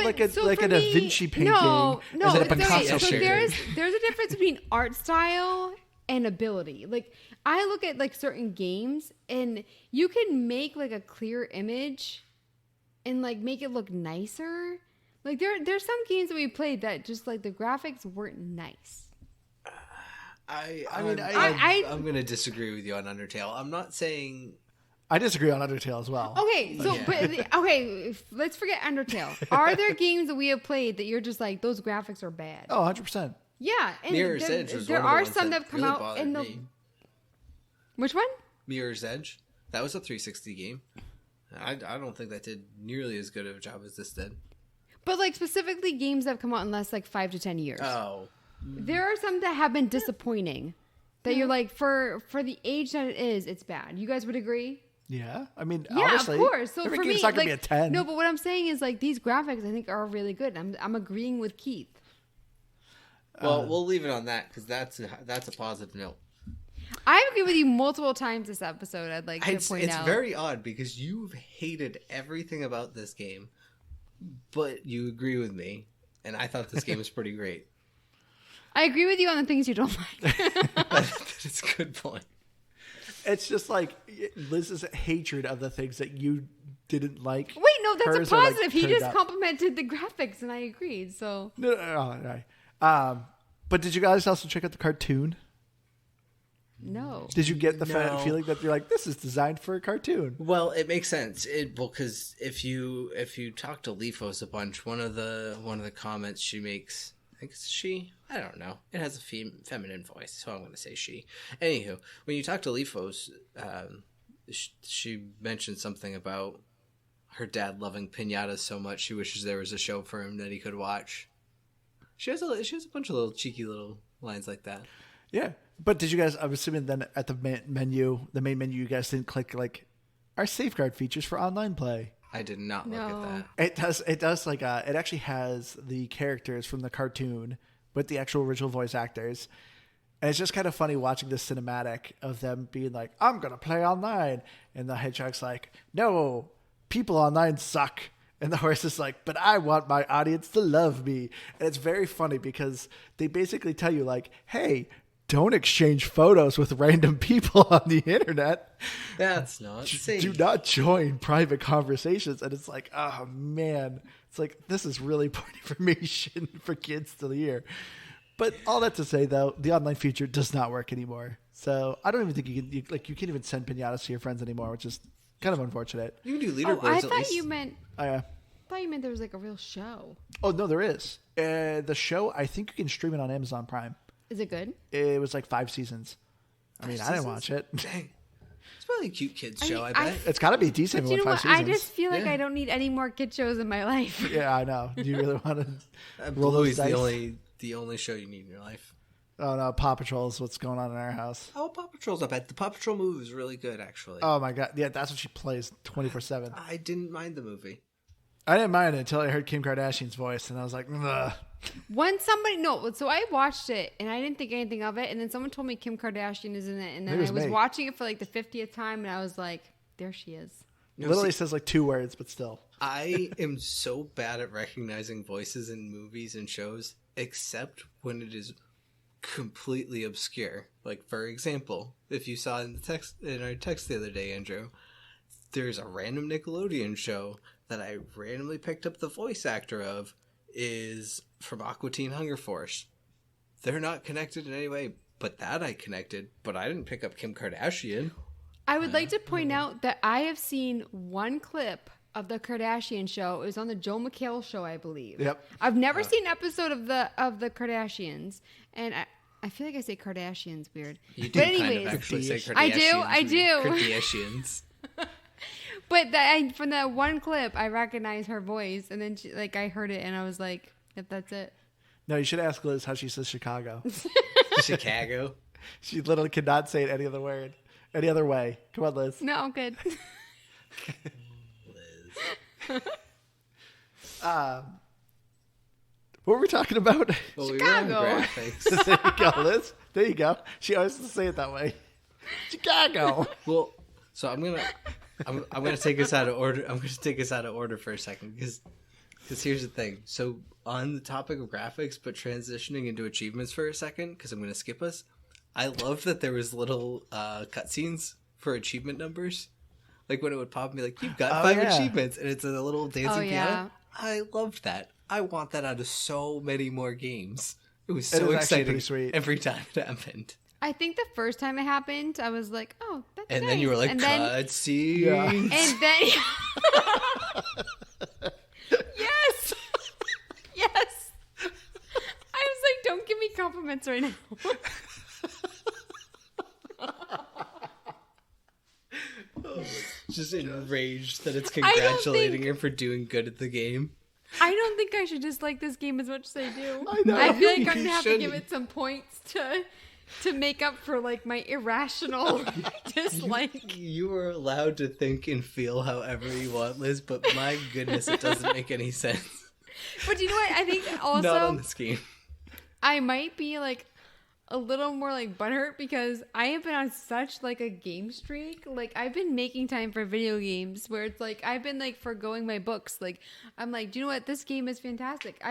like a Da Vinci painting. No, a Picasso so painting. there's a difference between art style and ability. Like I look at like certain games, and you can make like a clear image, and like make it look nicer. Like there's some games that we played that just like the graphics weren't nice. I'm going to disagree with you on Undertale. I'm not saying. I disagree on Undertale as well. Okay, so let's forget Undertale. Are there games that we have played that you're just like those graphics are bad? Oh, 100%. Yeah, and Mirror's Edge was there one of the are ones some that that have come really out in the. me. Which one? Mirror's Edge. That was a 360 game. I don't think that did nearly as good of a job as this did. But like specifically games that have come out in the last like 5 to 10 years. Oh. There are some that have been disappointing. That you're like for the age that it is, it's bad. You guys would agree? Yeah, I mean, yeah, honestly, of course. So every for game's me, not gonna like, be a 10. No, but what I'm saying is like these graphics, I think, are really good. I'm agreeing with Keith. Well, we'll leave it on that because that's a positive note. I agree with you multiple times this episode. I'd like to point out. It's very odd because you've hated everything about this game, but you agree with me, and I thought this game was pretty great. I agree with you on the things you don't like. That's a good point. It's just like Liz's hatred of the things that you didn't like. Wait, no, that's a positive. Like, he just complimented the graphics, and I agreed. So no. But did you guys also check out the cartoon? No. Did you get the feeling that you're like, this is designed for a cartoon? Well, it makes sense. Because if you talk to Lefos a bunch, one of the comments she makes, I think it's she. I don't know. It has a feminine voice, so I'm going to say she. Anywho, when you talk to Lefos, she mentioned something about her dad loving piñatas so much she wishes there was a show for him that he could watch. She has a bunch of little cheeky little lines like that. Yeah. But did you guys, I'm assuming then at the main menu, you guys didn't click like our safeguard features for online play. I did not look at that. It does like, it actually has the characters from the cartoon with the actual original voice actors. And it's just kind of funny watching this cinematic of them being like, I'm going to play online. And the hedgehog's like, no, people online suck. And the horse is like, but I want my audience to love me. And it's very funny because they basically tell you like, hey, don't exchange photos with random people on the internet. That's not safe. Do not join private conversations. And it's like, oh man, it's like, this is really important information for kids to hear. But all that to say though, the online feature does not work anymore. So I don't even think you can't even send piñatas to your friends anymore, which is kind of unfortunate. You can do leaderboards I at thought least. you meant. Oh yeah. I thought you meant there was like a real show. Oh no, there is. The show, I think you can stream it on Amazon Prime. Is it good? It was like 5 seasons. I mean, I didn't watch it. Dang. It's probably a cute kids show, I bet. It's got to be decent with 5 seasons. I just feel like I don't need any more kid shows in my life. Yeah, I know. Do you really want to roll Bluey's those dice? the only show you need in your life. Oh no, Paw Patrol is what's going on in our house. Oh, Paw Patrol's not bad. The Paw Patrol movie is really good, actually. Oh my god, yeah, that's what she plays 24/7. I didn't mind the movie. I didn't mind it until I heard Kim Kardashian's voice, and I was like, ugh. So I watched it and I didn't think anything of it, and then someone told me Kim Kardashian is in it, and then I was watching it for like the 50th time, and I was like, there she is. Literally says like 2 words, but still. I am so bad at recognizing voices in movies and shows, except when it is completely obscure. Like, for example, if you saw in our text the other day, Andrew, there's a random Nickelodeon show that I randomly picked up the voice actor of is from Aqua Teen Hunger Force. They're not connected in any way, but that I connected, but I didn't pick up Kim Kardashian. I would like to point out that I have seen one clip of the Kardashian show. It was on the Joel McHale show, I believe. Yep. I've never seen an episode of the Kardashians, and I feel like I say Kardashians weird. You do kind of actually say Kardashians. I do. Kardashians. But from that one clip, I recognized her voice, and then I heard it, and I was like, "Yep, that's it." No, you should ask Liz how she says Chicago. Chicago. She literally could not say it any other way. Come on, Liz. No, I'm good. Liz. What were we talking about? Well, Chicago. We were on graphics. There you go, Liz. There you go. She always has to say it that way. Chicago. Well, so I'm gonna take us out of order. I'm gonna take us out of order for a second because here's the thing. So on the topic of graphics, but transitioning into achievements for a second, because I'm gonna skip us. I loved that there was little cutscenes for achievement numbers, like when it would pop and be like, "You've got 5 achievements," and it's a little dancing piano. I loved that. I want that out of so many more games. It was so exciting pretty sweet. every time it happened. I think the first time it happened, I was like, "Oh, that's and nice." Then you were like, "Cutscenes." Yeah. And then, yes, yes. I was like, "Don't give me compliments right now." Just enraged that it's congratulating her for doing good at the game. I don't think I should dislike this game as much as I do. I know. I feel like I'm gonna have to shouldn't. give it some points to make up for like my irrational dislike. You are allowed to think and feel however you want, Liz, but my goodness, it doesn't make any sense. But you know what? I think also Not on this game. I might be like a little more like butthurt because I have been on such like a game streak. Like I've been making time for video games where it's like I've been like forgoing my books. Like I'm like, do you know what? This game is fantastic.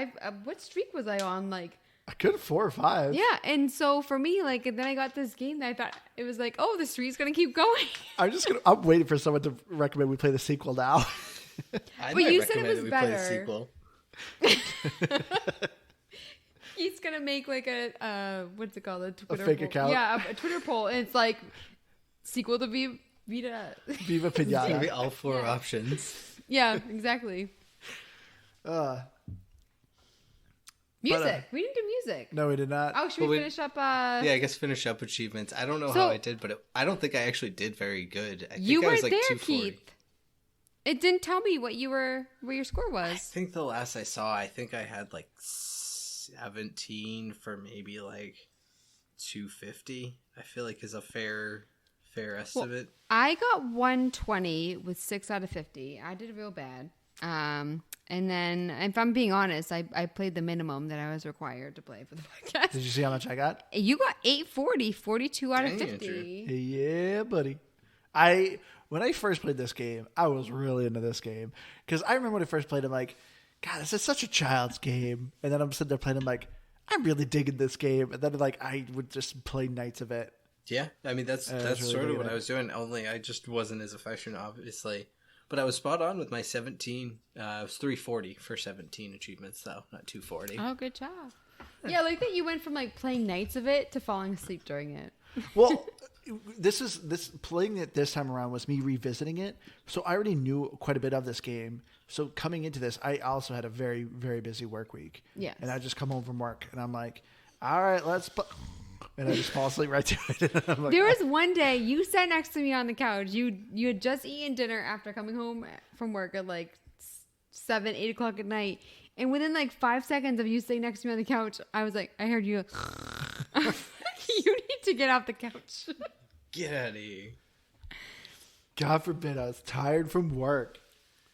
What streak was I on? Like A good 4 or 5. yeah, and so for me, like, and then I got this game that I thought it was like, oh, the streak's gonna keep going. I'm waiting for someone to recommend we play the sequel now. I But might you said it recommend was that we play the better. sequel. He's gonna make like a what's it called? A Twitter fake poll. account? Yeah, a Twitter poll, and it's like sequel to Vita. Viva Pinata. Maybe all 4 options. Yeah, exactly. Music. We didn't do music. No, we did not. Oh, should we finish up? Yeah, I guess finish up achievements. I don't know So- how I did, but I don't think I actually did very good. I think You I were was like there, 240. Keith. It didn't tell me what your score I was. think the last I saw, I think I had like 17 for maybe like 250. I feel like is a fair estimate. I got 120 with 6 out of 50. I did real bad. And then, if I'm being honest, I played the minimum that I was required to play for the podcast. Did you see how much I got? You got 840, 42 out of Dang, 50. Yeah, buddy. When I first played this game, I was really into this game. Because I remember when I first played it, I'm like, God, this is such a child's game. And then I'm sitting there playing, I'm like, I'm really digging this game. And then like I would just play nights of it. Yeah, I mean that's really sort of big what in it. I was doing. Only I just wasn't as efficient, obviously. But I was spot on with my 17. It was 340 for 17 achievements, though, not 240. Oh, good job. Yeah, like that you went from like playing nights of it to falling asleep during it. Well, this playing it this time around was me revisiting it. So I already knew quite a bit of this game. So coming into this, I also had a very, very busy work week. Yes. And I just come home from work and I'm like, all right, let's play. And I just fall asleep right to it. I'm like, There was one day you sat next to me on the couch. You had just eaten dinner after coming home from work at like 7, 8 o'clock at night. And within like 5 seconds of you sitting next to me on the couch, I was like, I heard you. You need to get off the couch. Get out of here. God forbid, I was tired from work.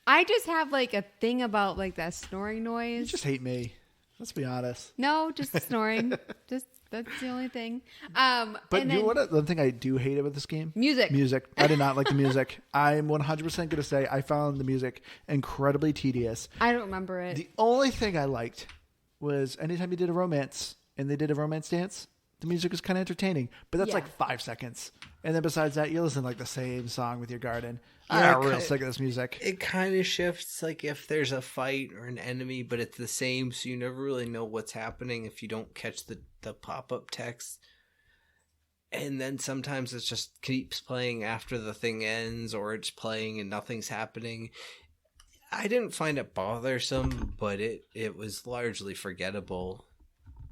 I just have like a thing about like that snoring You noise. just hate me. Let's be honest. No, just snoring. Just that's the only thing. But and you know then what? One thing I do hate about this game? Music. Music. I did not like the music. I'm 100% going to say I found the music incredibly tedious. I don't remember it. The only thing I liked was anytime you did a romance and they did a romance dance, the music was kind of entertaining. But that's Yeah. like 5 seconds. And then besides that, you listen to like the same song with your garden. Yeah, I'm real sick of this music. It kind of shifts, like, if there's a fight or an enemy, but it's the same, so you never really know what's happening if you don't catch the pop-up text. And then sometimes it just keeps playing after the thing ends, or it's playing and nothing's happening. I didn't find it bothersome, but it was largely forgettable.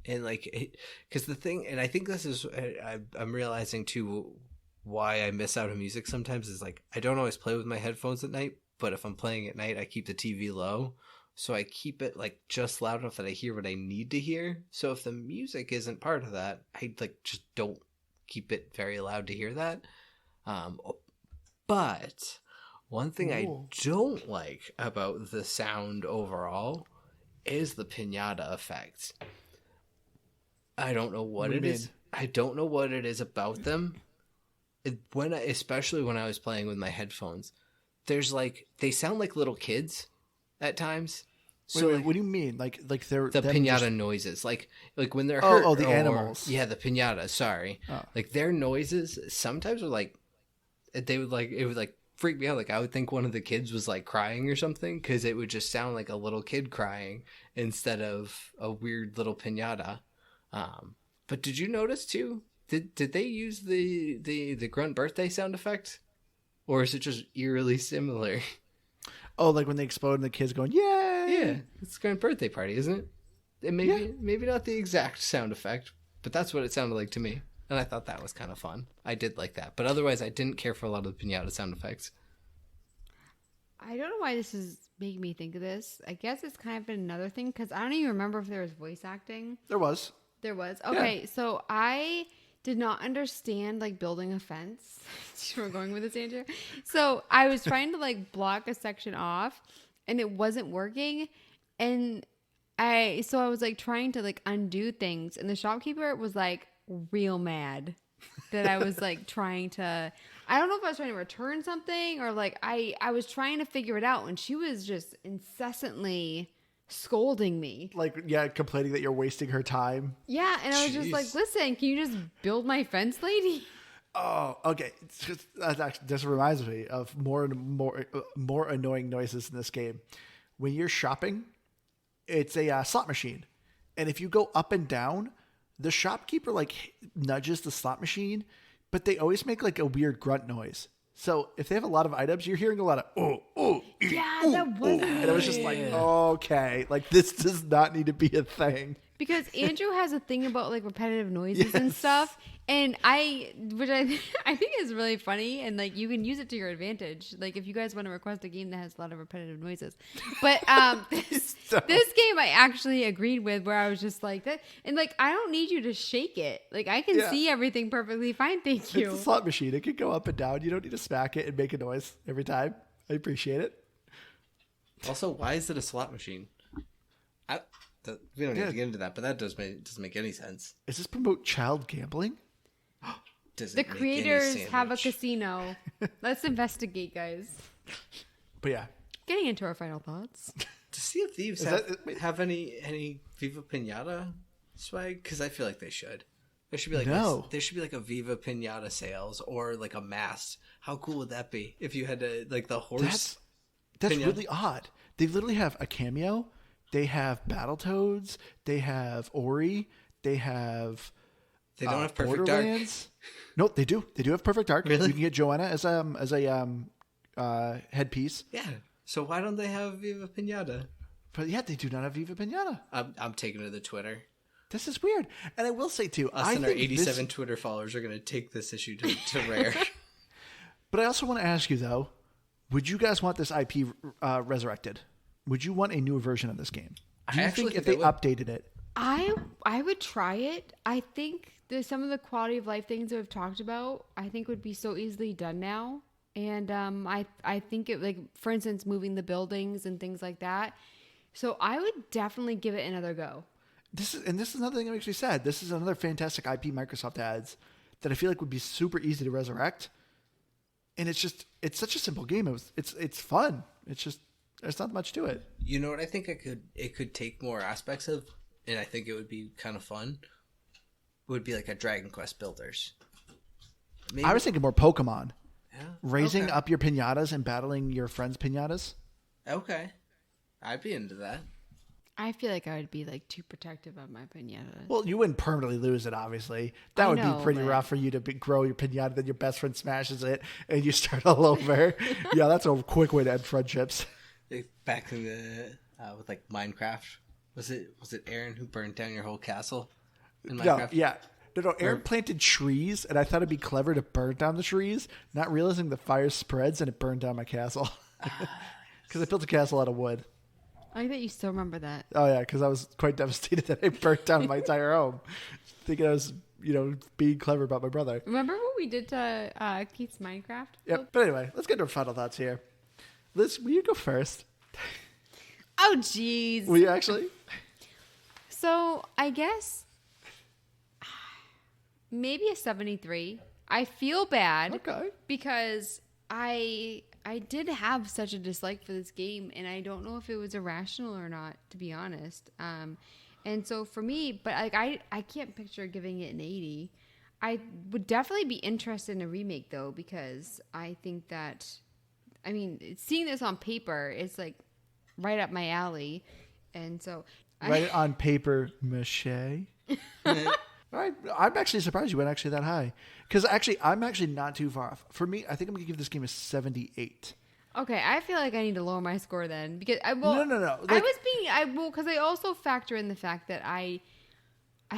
And, like, because the thing, and I think this is, I'm realizing, too, why I miss out on music sometimes is like I don't always play with my headphones at night, but if I'm playing at night I keep the TV low, so I keep it like just loud enough that I hear what I need to hear. So if the music isn't part of that, I like just don't keep it very loud to hear that. But one thing I don't like about the sound overall is the piñata effect. I don't know what it is. I don't know what it is about them. Especially when I was playing with my headphones, there's like they sound like little kids at times. So Wait, what do you mean? Like they're the them piñata just- noises, like when they're hurt. Oh, the animals. Yeah, the piñata. Sorry, like their noises sometimes are like it would like freak me out. Like I would think one of the kids was like crying or something because it would just sound like a little kid crying instead of a weird little piñata. But did you notice too? Did they use the grunt birthday sound effect, or is it just eerily similar? Oh, like when they explode and the kids going, yay! Yeah, it's a grunt birthday party, isn't it? And maybe not the exact sound effect, but that's what it sounded like to me, and I thought that was kind of fun. I did like that, but otherwise, I didn't care for a lot of the piñata sound effects. I don't know why this is making me think of this. I guess it's kind of been another thing because I don't even remember if there was voice acting. There was. There was. Okay, so I did not understand like building a fence. We're going with this, Andrew. So I was trying to like block a section off and it wasn't working. And I was like trying to like undo things. And the shopkeeper was like, real mad that I was like trying to, I don't know if I was trying to return something or like I was trying to figure it out and she was just incessantly scolding me. Like, yeah, complaining that you're wasting her time. Yeah. And I was just like, listen, can you just build my fence, lady? Oh, okay. It's just, that actually just reminds me of more and more annoying noises in this game. When you're shopping, it's a slot machine. And if you go up and down, the shopkeeper like nudges the slot machine, but they always make like a weird grunt noise. So if they have a lot of items, you're hearing a lot of That wasn't and it was just like, okay, like this does not need to be a thing. Because Andrew has a thing about like repetitive noises and stuff, and which I think is really funny, and like you can use it to your advantage. Like if you guys want to request a game that has a lot of repetitive noises, but this game I actually agreed with, where I was just like that, and like I don't need you to shake it. Like I can see everything perfectly fine. Thank you. It's a slot machine; it can go up and down. You don't need to smack it and make a noise every time. I appreciate it. Also, why is it a slot machine? We don't need to get into that, but that doesn't make any sense. Does this promote child gambling? The creators have a casino. Let's investigate, guys. But yeah. Getting into our final thoughts. Do Sea of Thieves have any Viva Pinata swag? Because I feel like they should. There should be like there should be like a Viva Pinata sales or like a mask. How cool would that be if you had to like the horse? That's really odd. They literally have a cameo. They have Battletoads. They have Ori. They have. They don't have Perfect Dark. No, they do. They do have Perfect Dark. Really? You can get Joanna as a headpiece. Yeah. So why don't they have Viva Pinata? But yeah, they do not have Viva Pinata. I'm taking to the Twitter. This is weird. And I will say too, Us and our 87 Twitter followers are going to take this issue to Rare. But I also want to ask you though, would you guys want this IP resurrected? Would you want a newer version of this game? Do you think if they updated it? I would try it. I think some of the quality of life things that we've talked about, I think would be so easily done now. And I think it, like, for instance, moving the buildings and things like that. So I would definitely give it another go. This is another thing that makes me sad. This is another fantastic IP Microsoft adds that I feel like would be super easy to resurrect. And it's such a simple game. It's fun. It's just, there's not much to it. You know what I think it could take more aspects of, and I think it would be kind of fun, would be like a Dragon Quest Builders. Maybe. I was thinking more Pokemon. Yeah. Raising up your piñatas and battling your friends' piñatas. Okay. I'd be into that. I feel like I would be like too protective of my piñatas. Well, you wouldn't permanently lose it, obviously. That would be pretty rough for you to grow your piñata, then your best friend smashes it, and you start all over. Yeah, that's a quick way to end friendships. Back in the with like Minecraft, was it Aaron who burned down your whole castle in Minecraft? No, Aaron planted trees, and I thought it'd be clever to burn down the trees, not realizing the fire spreads, and it burned down my castle. Because I built a castle out of wood. I like that you still remember that. Oh, yeah, because I was quite devastated that I burnt down my entire home. Thinking I was, being clever about my brother. Remember what we did to Keith's Minecraft? Yep. But anyway, let's get to our final thoughts here. Liz, will you go first? Oh, jeez. Will you actually? So, I guess maybe a 73. I feel bad. Okay. Because I did have such a dislike for this game, and I don't know if it was irrational or not, to be honest. And so for me, but like I can't picture giving it an 80. I would definitely be interested in a remake, though, because I think that, I mean, seeing this on paper, it's like right up my alley. And so right on paper mache. All right, I'm actually surprised you went actually that high. Because actually, I'm actually not too far off. For me, I think I'm going to give this game a 78. Okay, I feel like I need to lower my score then. Because No. Like, because I also factor in the fact that I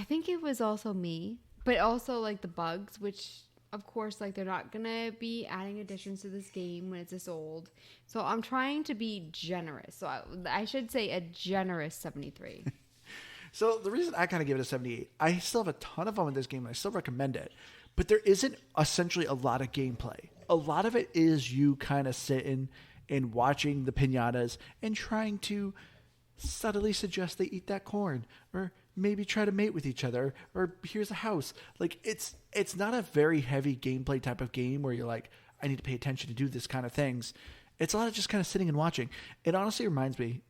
think it was also me, but also like the bugs, which of course, like they're not going to be adding additions to this game when it's this old. So I'm trying to be generous. So I should say a generous 73. So the reason I kind of give it a 78, I still have a ton of fun with this game, and I still recommend it. But there isn't essentially a lot of gameplay. A lot of it is you kind of sitting and watching the piñatas and trying to subtly suggest they eat that corn or maybe try to mate with each other, or here's a house. Like it's not a very heavy gameplay type of game where you're like, I need to pay attention to do this kind of things. It's a lot of just kind of sitting and watching. It honestly reminds me,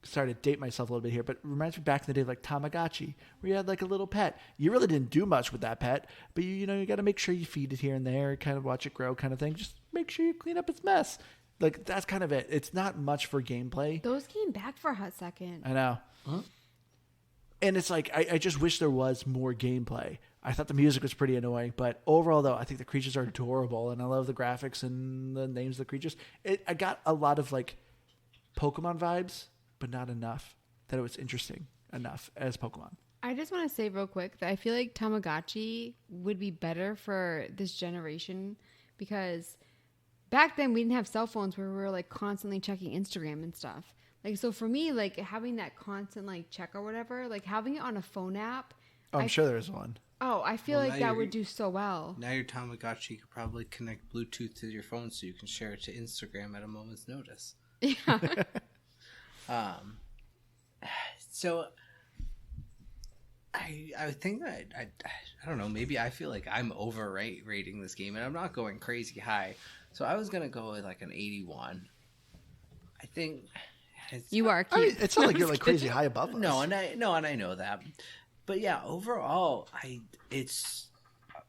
sorry to date myself a little bit here, but it reminds me back in the day of like Tamagotchi, where you had like a little pet. You really didn't do much with that pet, but you got to make sure you feed it here and there, kind of watch it grow kind of thing. Just make sure you clean up its mess. Like that's kind of it. It's not much for gameplay. Those came back for a hot second. I know. Huh? And it's like, I just wish there was more gameplay. I thought the music was pretty annoying, but overall, though, I think the creatures are adorable, and I love the graphics and the names of the creatures. I got a lot of, like, Pokemon vibes, but not enough that it was interesting enough as Pokemon. I just want to say real quick that I feel like Tamagotchi would be better for this generation because back then we didn't have cell phones where we were, like, constantly checking Instagram and stuff. Like, so for me, like, having that constant, like, check or whatever, like, having it on a phone app. Oh, I'm sure there's one. Oh, I feel like that would do so well. Now your Tamagotchi could probably connect Bluetooth to your phone so you can share it to Instagram at a moment's notice. Yeah. So I think that, I don't know, maybe I feel like I'm overrating this game, and I'm not going crazy high. So I was going to go with, like, an 81. I think... You are cute. I mean, it's not like you're like crazy high above us. No, and I know that. But yeah, overall,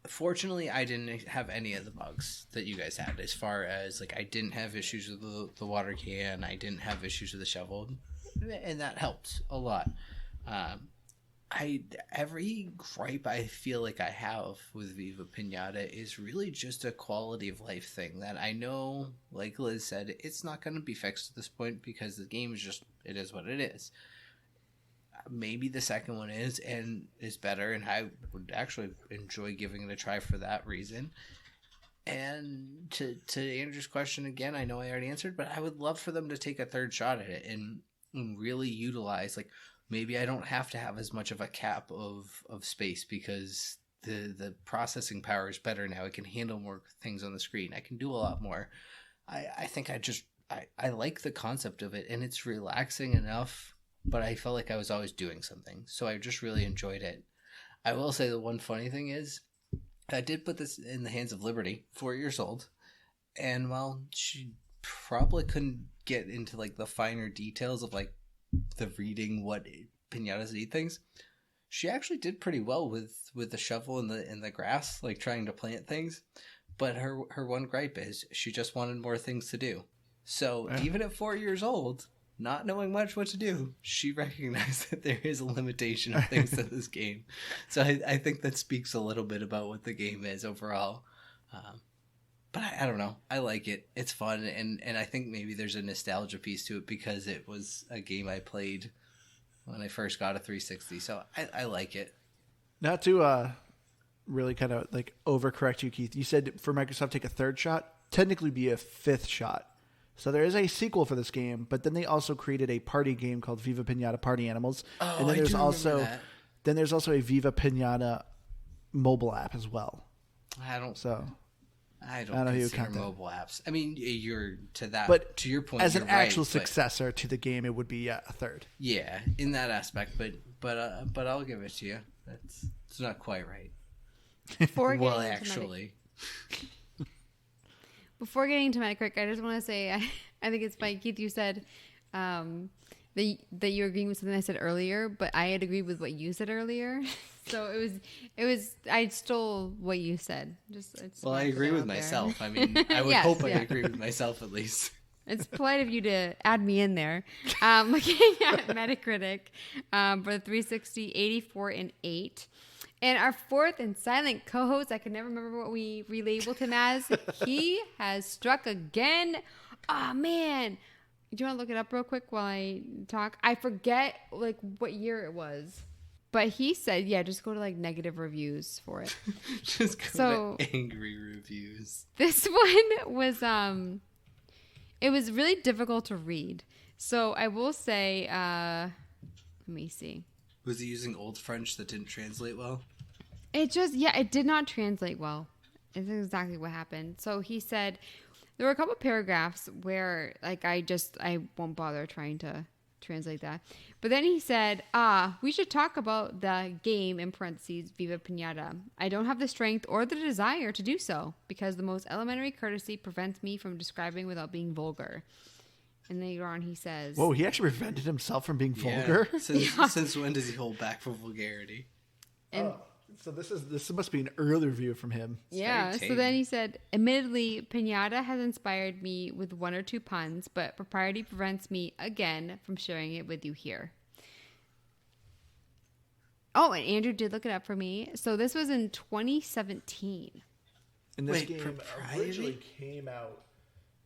fortunately I didn't have any of the bugs that you guys had. As far as like, I didn't have issues with the water can. I didn't have issues with the shovel, and that helped a lot. Every gripe I feel like I have with Viva Pinata is really just a quality of life thing that I know, like Liz said, it's not going to be fixed at this point because the game is just, it is what it is. Maybe the second one is better, and I would actually enjoy giving it a try for that reason. And to Andrew's question again, I know I already answered, but I would love for them to take a third shot at it and really utilize, like, maybe I don't have to have as much of a cap of space because the processing power is better now. I can handle more things on the screen. I can do a lot more. I think I like the concept of it, and it's relaxing enough, but I felt like I was always doing something. So I just really enjoyed it. I will say the one funny thing is I did put this in the hands of Liberty, 4 years old. And while she probably couldn't get into like the finer details of like the reading what piñatas eat things, she actually did pretty well with the shovel in the grass, like trying to plant things. But her one gripe is she just wanted more things to do. So even at 4 years old, not knowing much what to do, she recognized that there is a limitation of things to this game. So I think that speaks a little bit about what the game is overall. But I don't know. I like it. It's fun. And I think maybe there's a nostalgia piece to it because it was a game I played when I first got a 360. So I like it. Not to really kind of like overcorrect you, Keith. You said for Microsoft take a third shot, technically be a fifth shot. So there is a sequel for this game, but then they also created a party game called Viva Pinata Party Animals. Oh, and then there's also that. Then there's also a Viva Pinata mobile app as well. I don't know who you consider count that. mobile apps. I mean, you're to that. But to your point, as you're an actual right, successor to the game, it would be a third. Yeah, in that aspect. But I'll give it to you. It's not quite right. Well, actually. Before getting to Metacritic, I just want to say I think it's funny, Keith. You said that you're agreeing with something I said earlier, but I had agreed with what you said earlier. So it was I stole what you said. I agree with myself. I mean, I would hope I agree with myself at least. It's polite of you to add me in there. Looking at Metacritic for the 360, 84 and 8. And our fourth and silent co-host, I can never remember what we relabeled him as. He has struck again. Oh, man. Do you want to look it up real quick while I talk? I forget like what year it was. But he said, yeah, just go to like negative reviews for it. Just go to angry reviews. This one was, it was really difficult to read. So I will say, let me see. Was he using Old French that didn't translate well? It did not translate well. It's exactly what happened. So he said there were a couple paragraphs where like I won't bother trying to translate that. But then he said, we should talk about the game, in parentheses, Viva Pinata. I don't have the strength or the desire to do so because the most elementary courtesy prevents me from describing without being vulgar. And later on he says... Whoa, he actually prevented himself from being vulgar? Since when does he hold back from vulgarity? And, so this must be an early review from him. Yeah, so then he said, admittedly, Pinata has inspired me with one or two puns, but propriety prevents me, again, from sharing it with you here. Oh, and Andrew did look it up for me. So this was in 2017. And this game originally came out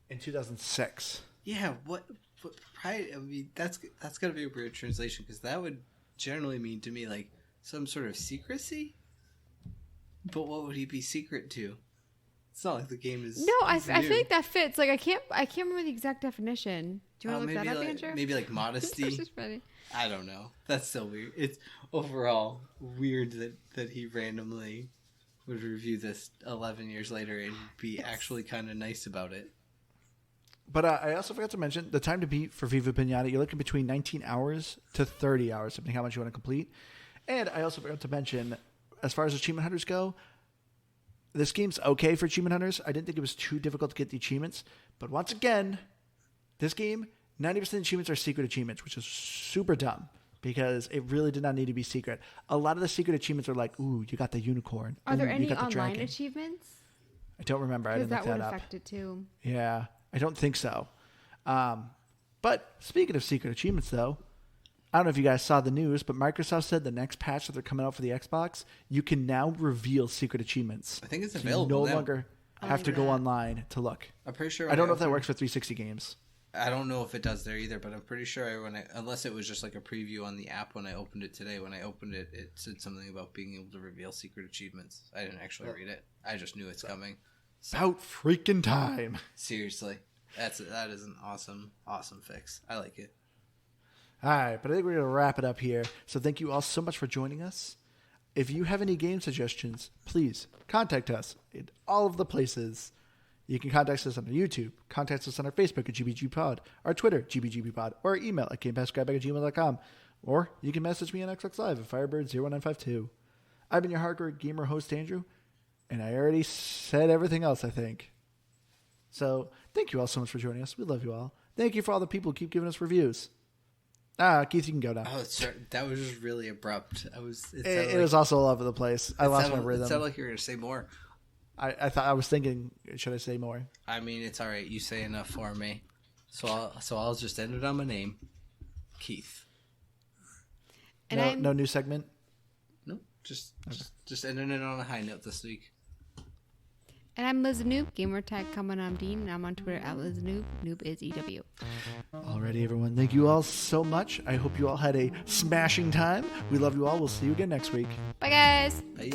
in 2006. Yeah, what propriety? I mean, that's got to be a weird translation because that would generally mean to me like some sort of secrecy. But what would he be secret to? It's not like the game is. No, I feel like that fits. Like I can't remember the exact definition. Do you want to look that up, Andrew? Maybe like modesty. That's just funny. I don't know. That's still weird. It's overall weird that he randomly would review this 11 years later and be actually kind of nice about it. But I also forgot to mention the time to beat for Viva Pinata. You're looking between 19 hours to 30 hours, depending how much you want to complete. And I also forgot to mention, as far as achievement hunters go, this game's okay for achievement hunters. I didn't think it was too difficult to get the achievements. But once again, this game, 90% of achievements are secret achievements, which is super dumb because it really did not need to be secret. A lot of the secret achievements are like, ooh, you got the unicorn. Are there any online achievements? I don't remember. I didn't look that up. Because that would affect it too. Yeah, I don't think so. But speaking of secret achievements, though, I don't know if you guys saw the news, but Microsoft said the next patch that they're coming out for the Xbox, you can now reveal secret achievements. I think it's so available. You no longer have to go online to look. I'm pretty sure. I don't know if that works for 360 games. I don't know if it does there either, but I'm pretty sure unless it was just like a preview on the app when I opened it today, when I opened it, it said something about being able to reveal secret achievements. I didn't actually read it. I just knew it's coming. About freaking time. Seriously. That is an awesome fix. I like it. All right, but I think we're going to wrap it up here. So thank you all so much for joining us. If you have any game suggestions, please contact us in all of the places. You can contact us on our YouTube, contact us on our Facebook at GBGPod, our Twitter, GBGBpod, or our email at GamePassGrabBag@gmail.com. Or you can message me on Xbox Live at Firebird01952. I've been your hardcore gamer host, Andrew, and I already said everything else, I think. So thank you all so much for joining us. We love you all. Thank you for all the people who keep giving us reviews. Keith, you can go now. Oh, that was just really abrupt. It was also all over the place. I lost my rhythm. It sounded like you were going to say more. I was thinking, should I say more? I mean, it's all right. You say enough for me. So I'll just end it on my name, Keith. And no new segment? Nope. Just ending it on a high note this week. And I'm Liz Noob, gamertag coming on Dean, and I'm on Twitter at Liz Noob. Noob is EW. Alrighty, everyone. Thank you all so much. I hope you all had a smashing time. We love you all. We'll see you again next week. Bye, guys. Bye.